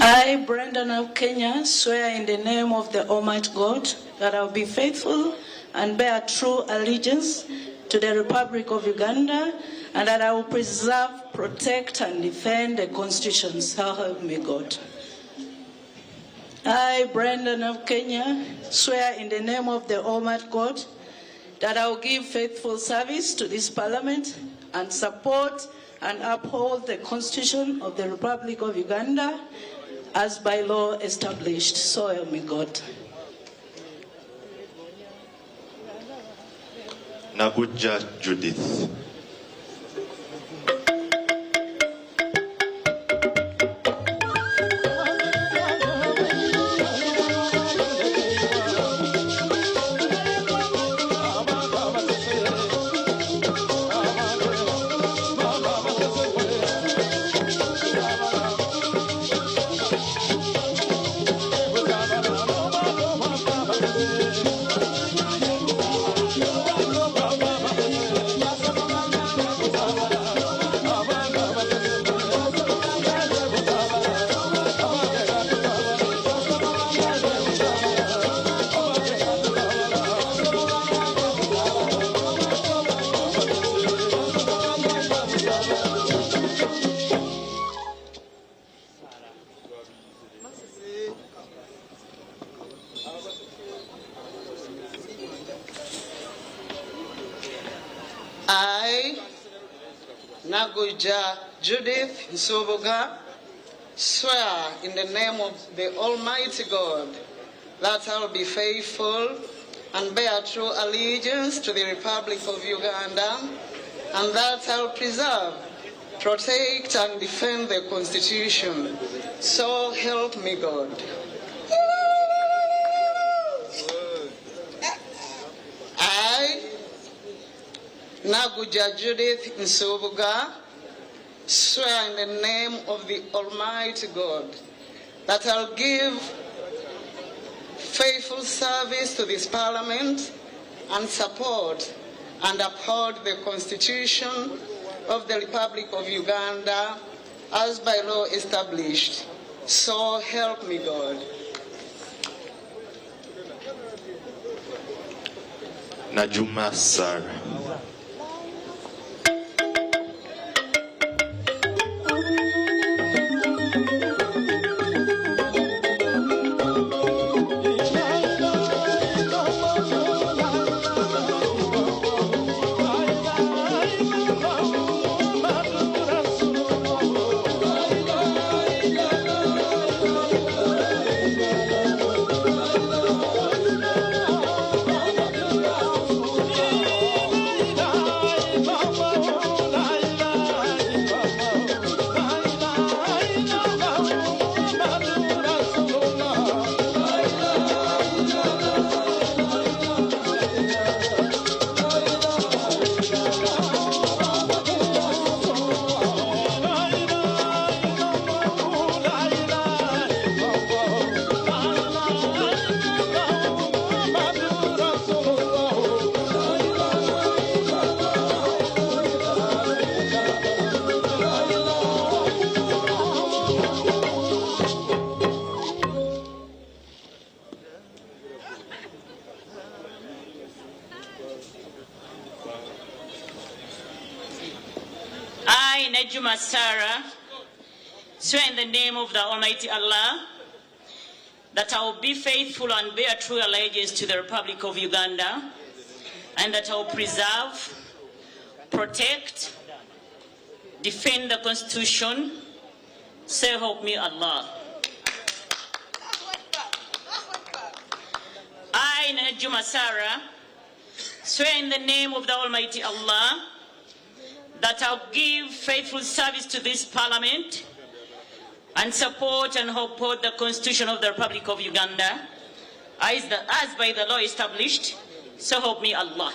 I, Brendan of Kenya, swear in the name of the Almighty God that I will be faithful and bear true allegiance to the Republic of Uganda, and that I will preserve, protect, and defend the Constitution. So help me God. I, Brendan of Kenya, swear in the name of the Almighty God that I will give faithful service to this Parliament and support and uphold the Constitution of the Republic of Uganda as by law established. So help me God. Naguja Judith. I, Naguja Judith Nsubuga, swear in the name of the Almighty God that I will be faithful and bear true allegiance to the Republic of Uganda, and that I will preserve, protect, and defend the Constitution. So help me God. I, Naguja Judith Nsubuga, swear in the name of the Almighty God that I'll give faithful service to this Parliament and support and uphold the Constitution of the Republic of Uganda as by law established. So help me God. Najuma Sarah. I, Najuma Sarah, swear in the name of the Almighty Allah that I will be faithful and bear true allegiance to the Republic of Uganda, and that I will preserve, protect, defend the Constitution. So help me Allah. I, Najuma Sarah, swear in the name of the Almighty Allah that I'll give faithful service to this Parliament and support and uphold the Constitution of the Republic of Uganda as by the law established. So help me Allah.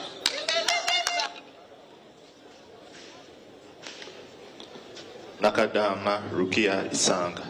Nakadama Rukia Isanga.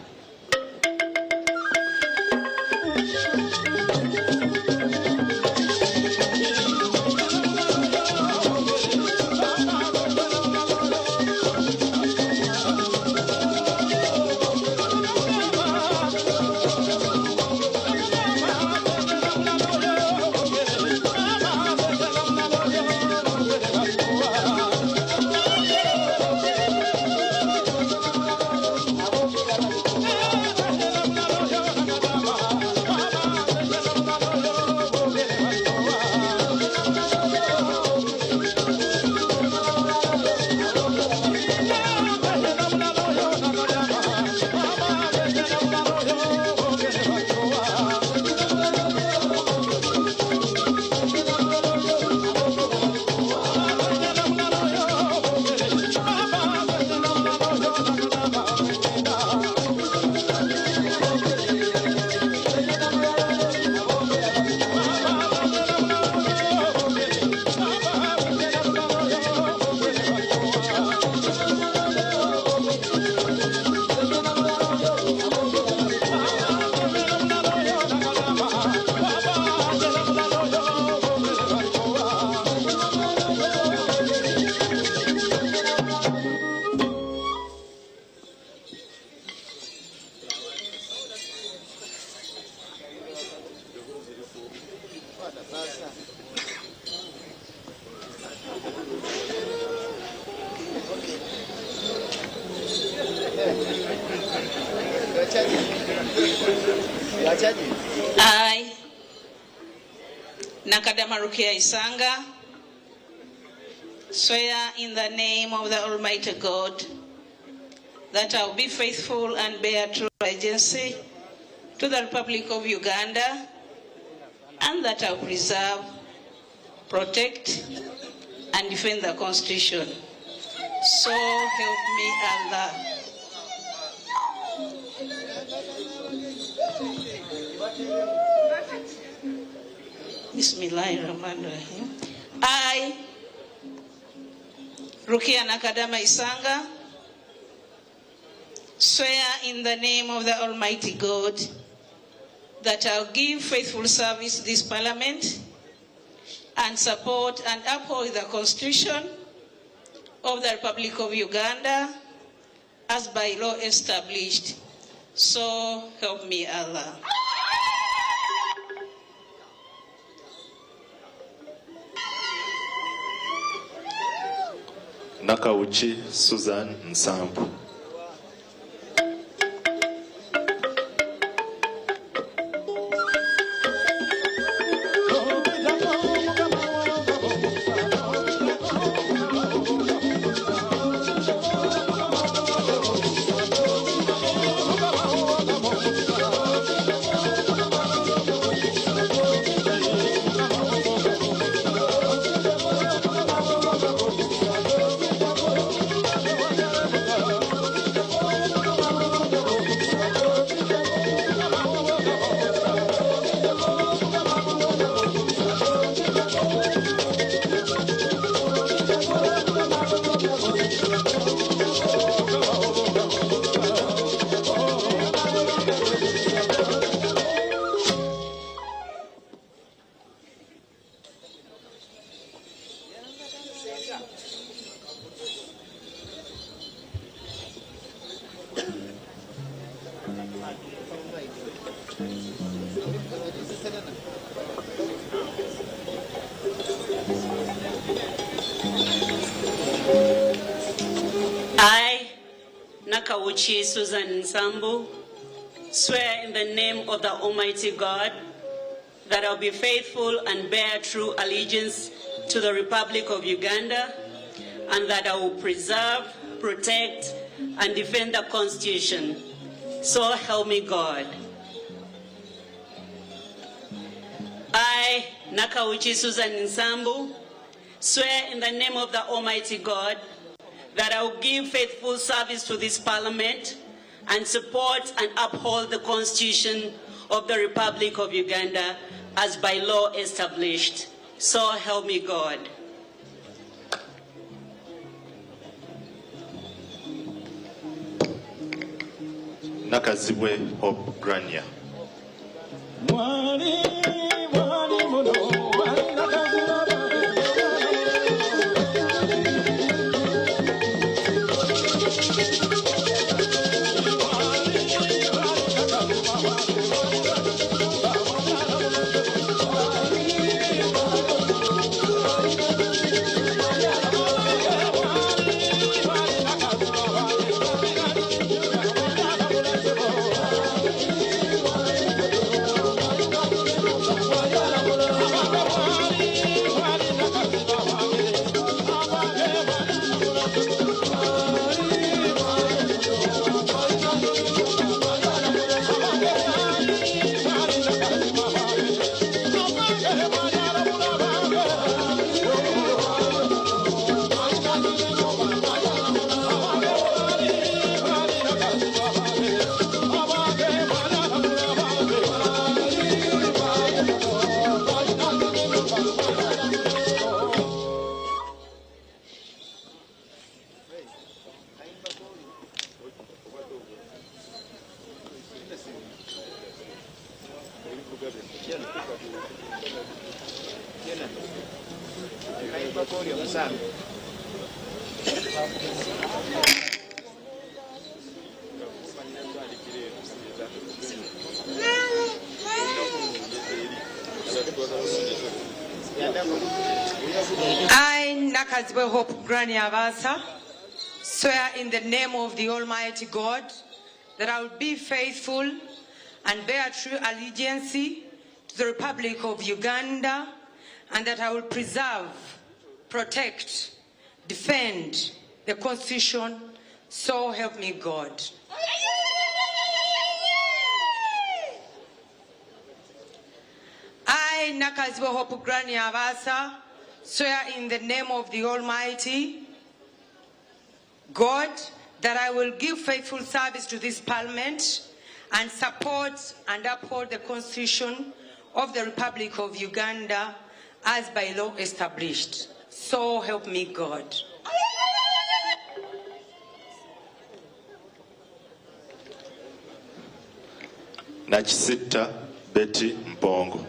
I, Nakadama Rukia Isanga, swear in the name of the Almighty God that I will be faithful and bear true allegiance to the Republic of Uganda, and that I will preserve, protect, and defend the Constitution. So help me Allah. Bismillahirrahmanirrahim. I, Rukia Nakadama Isanga, swear in the name of the Almighty God that I'll give faithful service to this Parliament and support and uphold the Constitution of the Republic of Uganda as by law established. So help me Allah. Nakauchi Susan Nsambu. I, Nakauchi Susan Nsambu, swear in the name of the Almighty God that I'll be faithful and bear true allegiance to the Republic of Uganda, and that I will preserve, protect, and defend the Constitution. So help me God. I, Nakauchi Susan Nsambu, swear in the name of the Almighty God that I will give faithful service to this Parliament and support and uphold the Constitution of the Republic of Uganda as by law established. So help me God. Nakazibwe Hope Grania. I, Nakazibwe Hope Granny Abasa, swear in the name of the Almighty God that I will be faithful and bear true allegiance to the Republic of Uganda, and that I will preserve, protect, defend the Constitution, so help me God. I, Nakaziwe Okurahira Kw'Abany'Eishengyero, swear in the name of the Almighty God that I will give faithful service to this Parliament and support and uphold the Constitution of the Republic of Uganda as by law established. So help me God. Nakisita Betty Mpongo.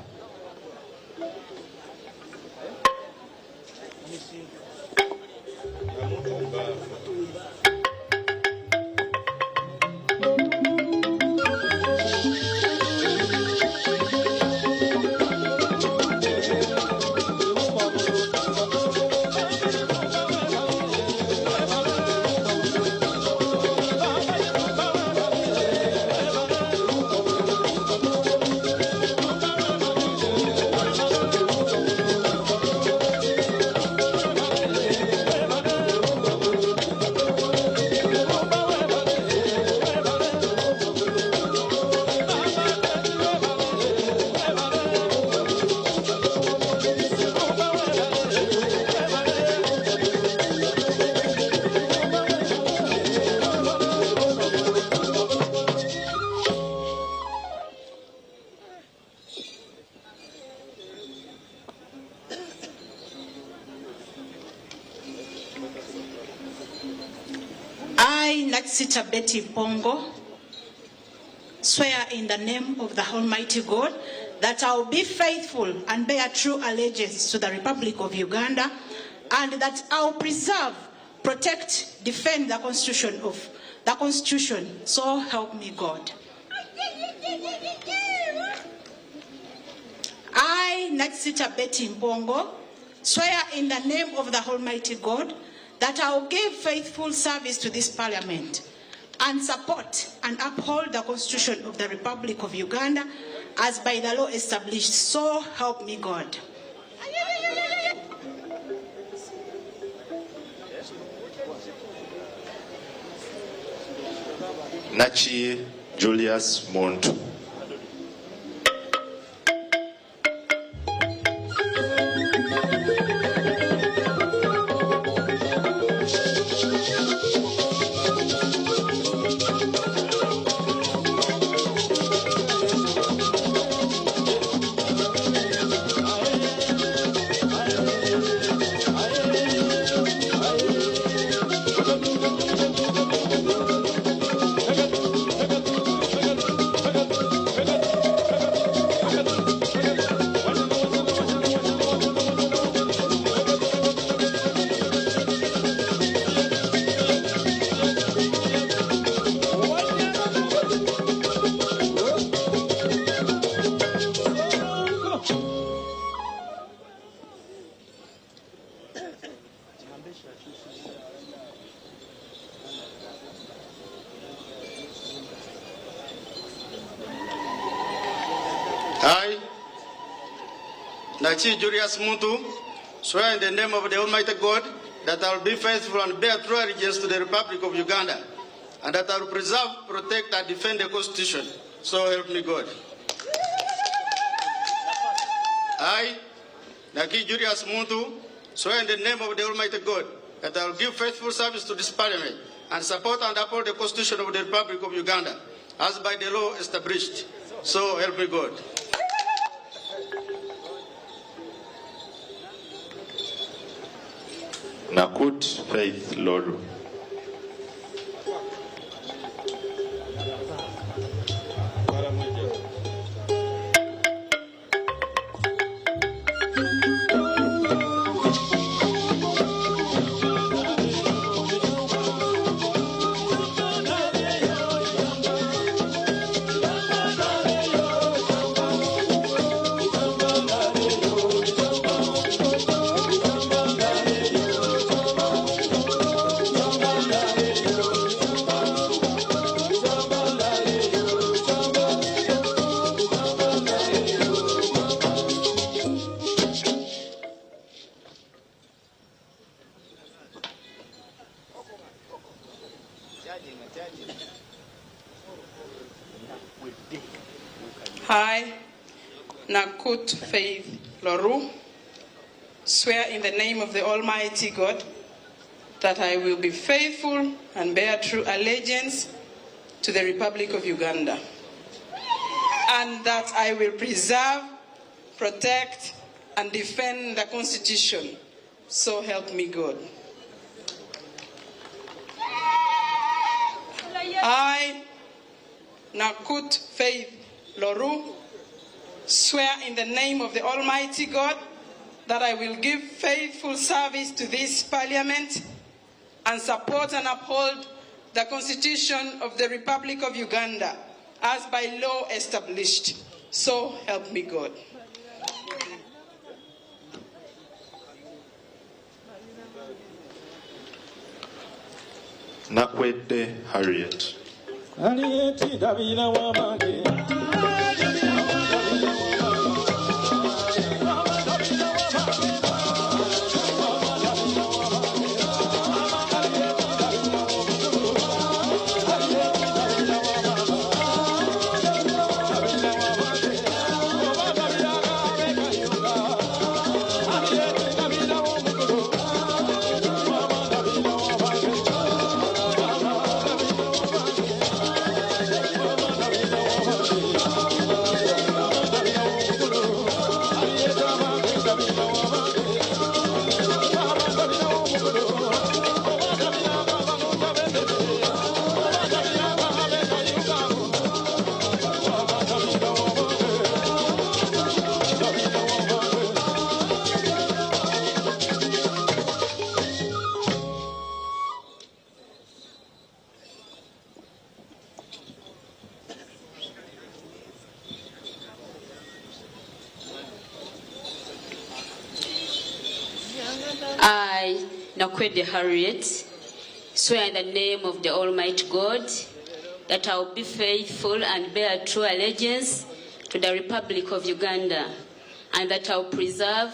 I, Naksita Betty Pongo, swear in the name of the Almighty God that I will be faithful and bear true allegiance to the Republic of Uganda, and that I will preserve, protect, defend the Constitution. So help me God. I, Naksita Betty Pongo, swear in the name of the Almighty God that I will give faithful service to this Parliament and support and uphold the Constitution of the Republic of Uganda as by the law established. So help me God. Nachi Julius Muntu. I, Nachi Julius Muntu, swear in the name of the Almighty God that I will be faithful and bear true allegiance to the Republic of Uganda, and that I will preserve, protect, and defend the Constitution. So help me God. I, Nachi Julius Muntu, swear in the name of the Almighty God that I will give faithful service to this Parliament and support and uphold the Constitution of the Republic of Uganda as by the law established. So help me God. Nakut Faith Lord. I, Nakut Faith Loru, swear in the name of the Almighty God that I will be faithful and bear true allegiance to the Republic of Uganda, and that I will preserve, protect, and defend the Constitution. So help me God. I, Nakut Faith Loru, swear in the name of the Almighty God that I will give faithful service to this Parliament and support and uphold the Constitution of the Republic of Uganda as by law established. So help me God. Nakwedde Harriet. I, Nakwedde Harriet, swear in the name of the Almighty God that I will be faithful and bear true allegiance to the Republic of Uganda, and that I will preserve,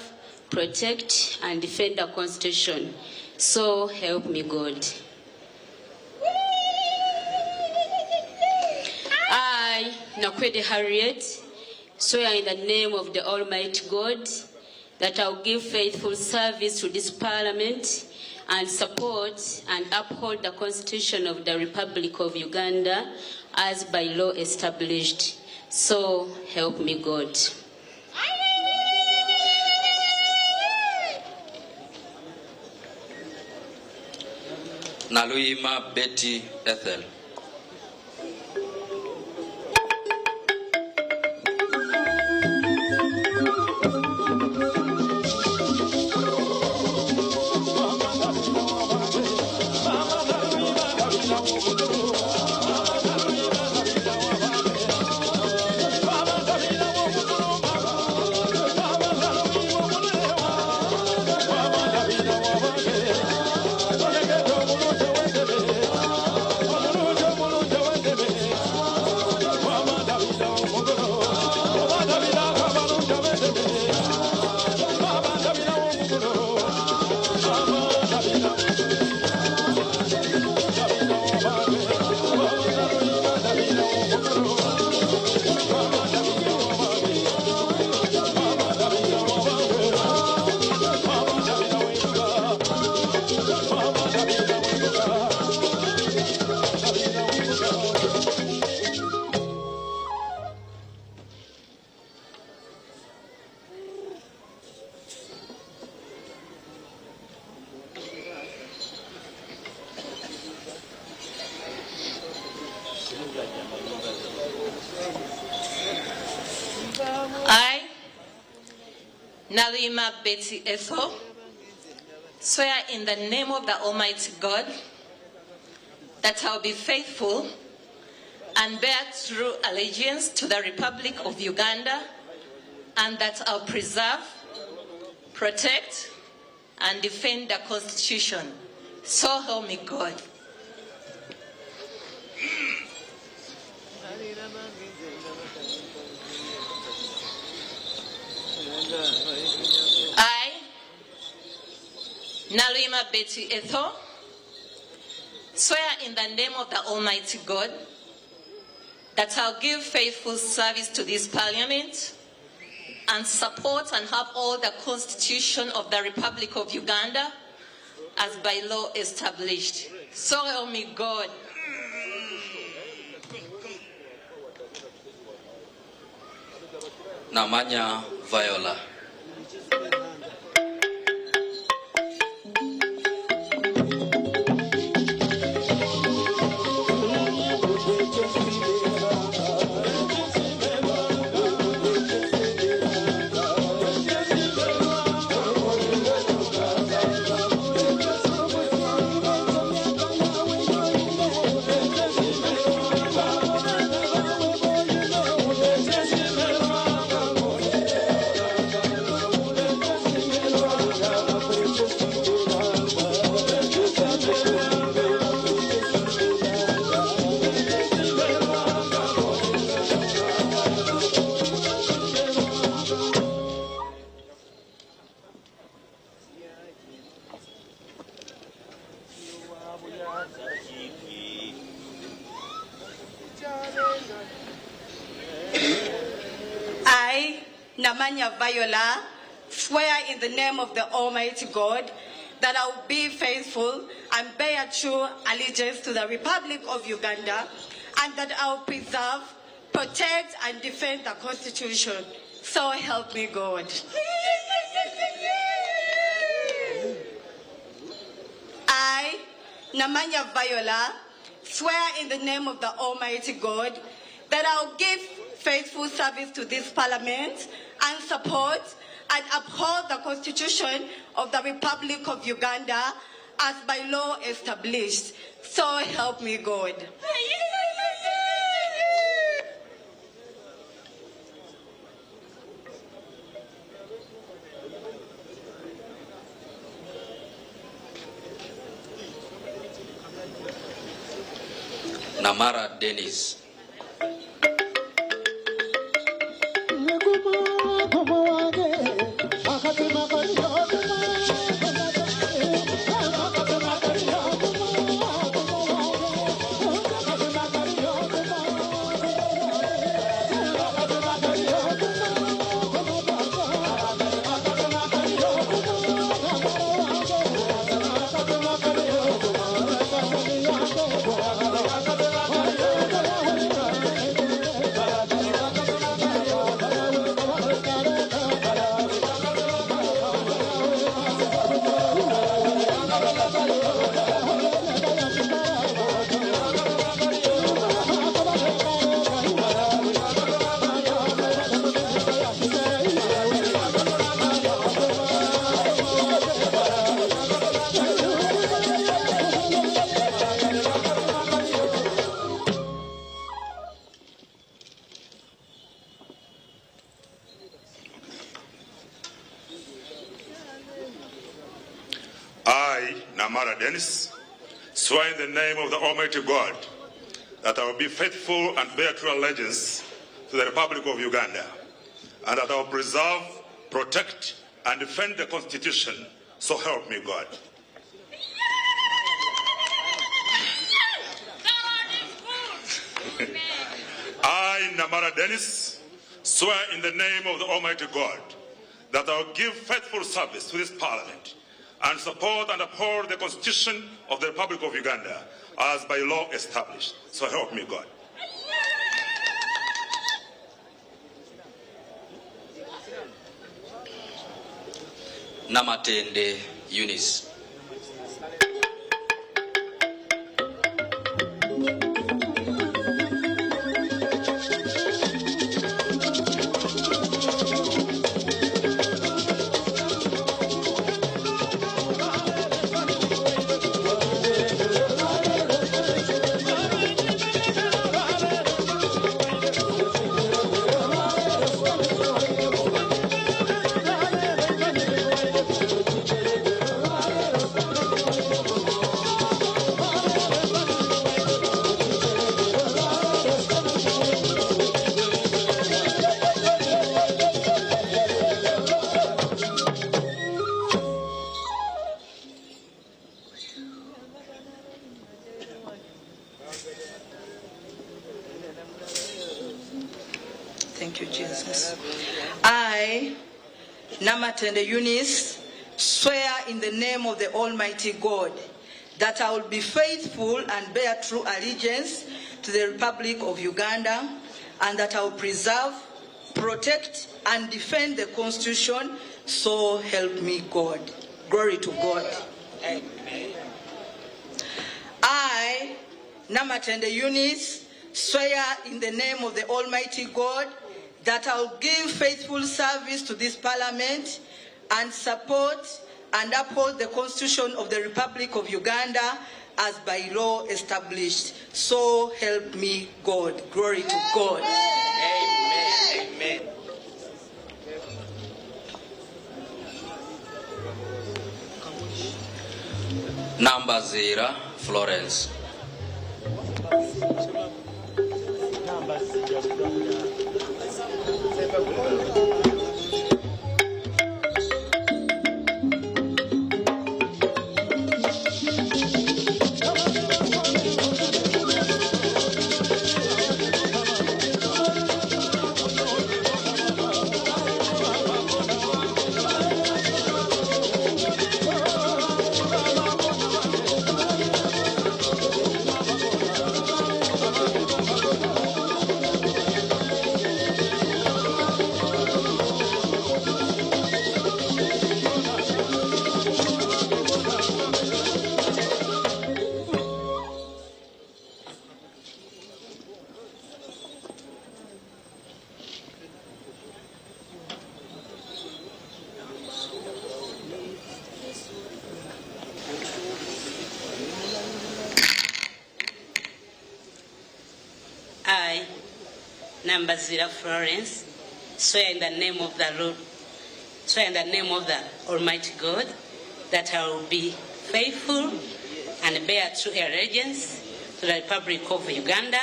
protect, and defend the Constitution. So help me God. I, Nakwedde Harriet, swear in the name of the Almighty God that I will give faithful service to this Parliament and support and uphold the Constitution of the Republic of Uganda as by law established. So help me God. Naluyima Betty Ethel. I, Nalima Betty Ethel, swear in the name of the Almighty God that I will be faithful and bear true allegiance to the Republic of Uganda, and that I'll preserve, protect, and defend the Constitution. So help me God. I, Nalima Betty Ethel, swear in the name of the Almighty God that I'll give faithful service to this Parliament and support and uphold the Constitution of the Republic of Uganda as by law established. So help me God. Namanya Viola. I, Namanya Viola, swear in the name of the Almighty God that I will be faithful and bear true allegiance to the Republic of Uganda, and that I will preserve, protect, and defend the Constitution. So help me God. I, Namanya Viola, swear in the name of the Almighty God that I will give faithful service to this Parliament and support and uphold the Constitution of the Republic of Uganda as by law established. So help me God. Namara Dennis. I, Namara Dennis, swear in the name of the Almighty God that I will be faithful and bear true allegiance to the Republic of Uganda, and that I will preserve, protect, and defend the Constitution. So help me God. I, Namara Dennis, swear in the name of the Almighty God that I will give faithful service to this Parliament and support and uphold the Constitution of the Republic of Uganda as by law established. So help me God. Namatende Eunice. Thank you, Jesus. I, Namatende Eunice, swear in the name of the Almighty God that I will be faithful and bear true allegiance to the Republic of Uganda, and that I will preserve, protect, and defend the Constitution, so help me God. Glory to God. Amen. I, Namatende Eunice, swear in the name of the Almighty God that I will give faithful service to this Parliament and support and uphold the Constitution of the Republic of Uganda as by law established. So help me God. Glory to God. Amen. Amen. Nambazira Florence. I, Nambazira Florence, swear in the name of the Lord, swear in the name of the Almighty God that I will be faithful and bear true allegiance to the Republic of Uganda,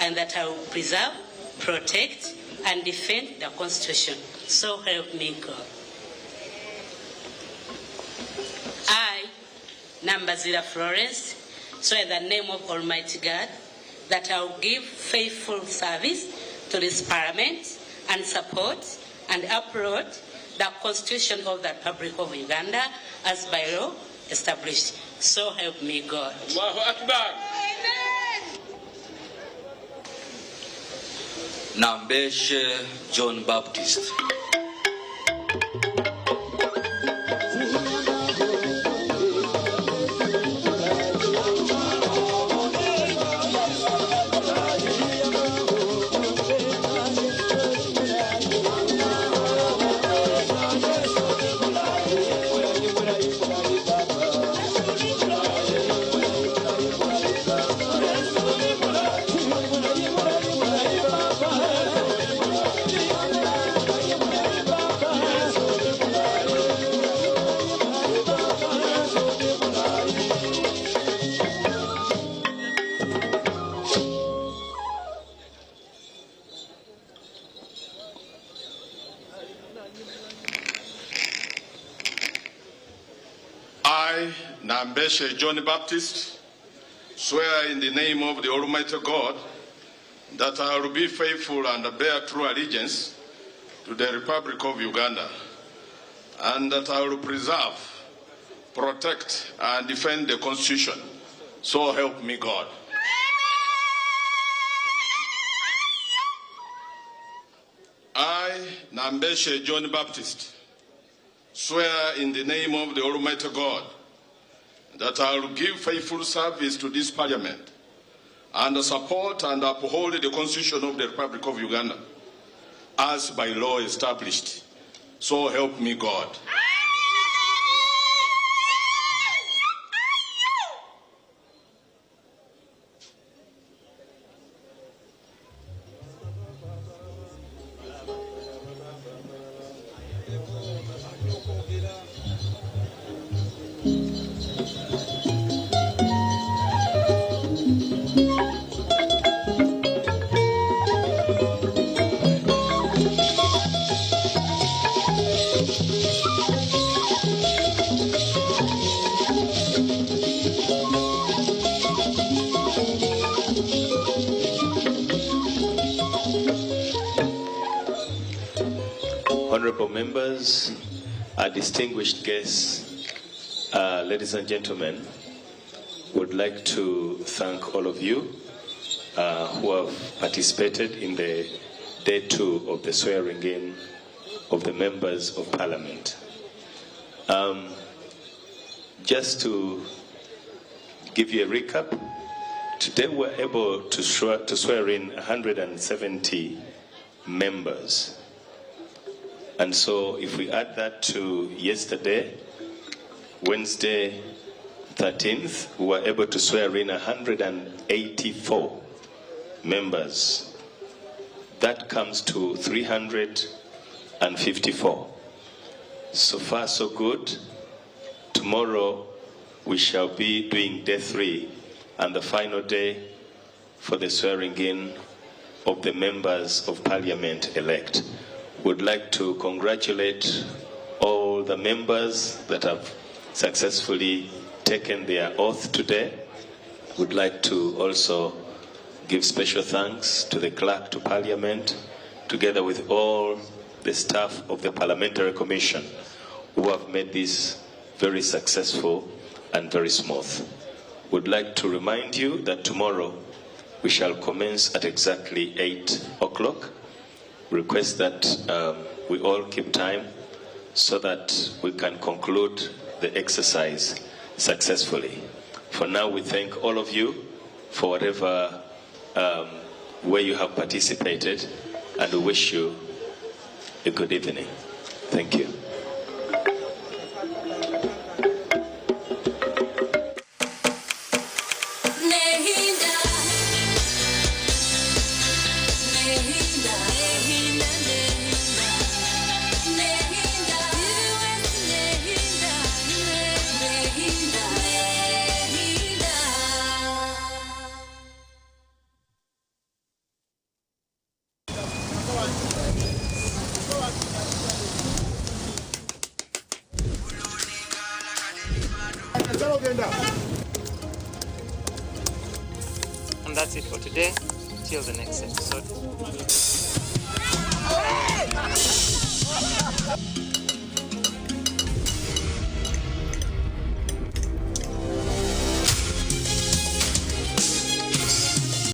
and that I will preserve, protect, and defend the Constitution. So help me God. I, Nambazira Florence, swear in the name of Almighty God that I will give faithful service to this Parliament and support and uphold the Constitution of the Republic of Uganda as by law established. So help me God. Allahu Akbar. Nambeshe John Baptist. I, Nambeshe John Baptist, swear in the name of the Almighty God that I will be faithful and bear true allegiance to the Republic of Uganda, and that I will preserve, protect, and defend the Constitution. So help me God. I, Nambeshe John Baptist, swear in the name of the Almighty God that I will give faithful service to this Parliament and support and uphold the Constitution of the Republic of Uganda as by law established. So help me God. members, our distinguished guests, ladies and gentlemen, would like to thank all of you who have participated in the day 2 of the swearing in of the members of Parliament. Just to give you a recap, today we're able to swear in 170 members. And so if we add that to yesterday, Wednesday 13th, we were able to swear in 184 members. That comes to 354. So far, so good. Tomorrow, we shall be doing day 3 and the final day for the swearing in of the members of Parliament elect. Would like to congratulate all the members that have successfully taken their oath today. Would like to also give special thanks to the Clerk to Parliament, together with all the staff of the Parliamentary Commission who have made this very successful and very smooth. Would like to remind you that tomorrow we shall commence at exactly 8 o'clock. Request that we all keep time so that we can conclude the exercise successfully. For now, we thank all of you for whatever way you have participated, and we wish you a good evening. Thank you. And that's it for today. Till the next episode.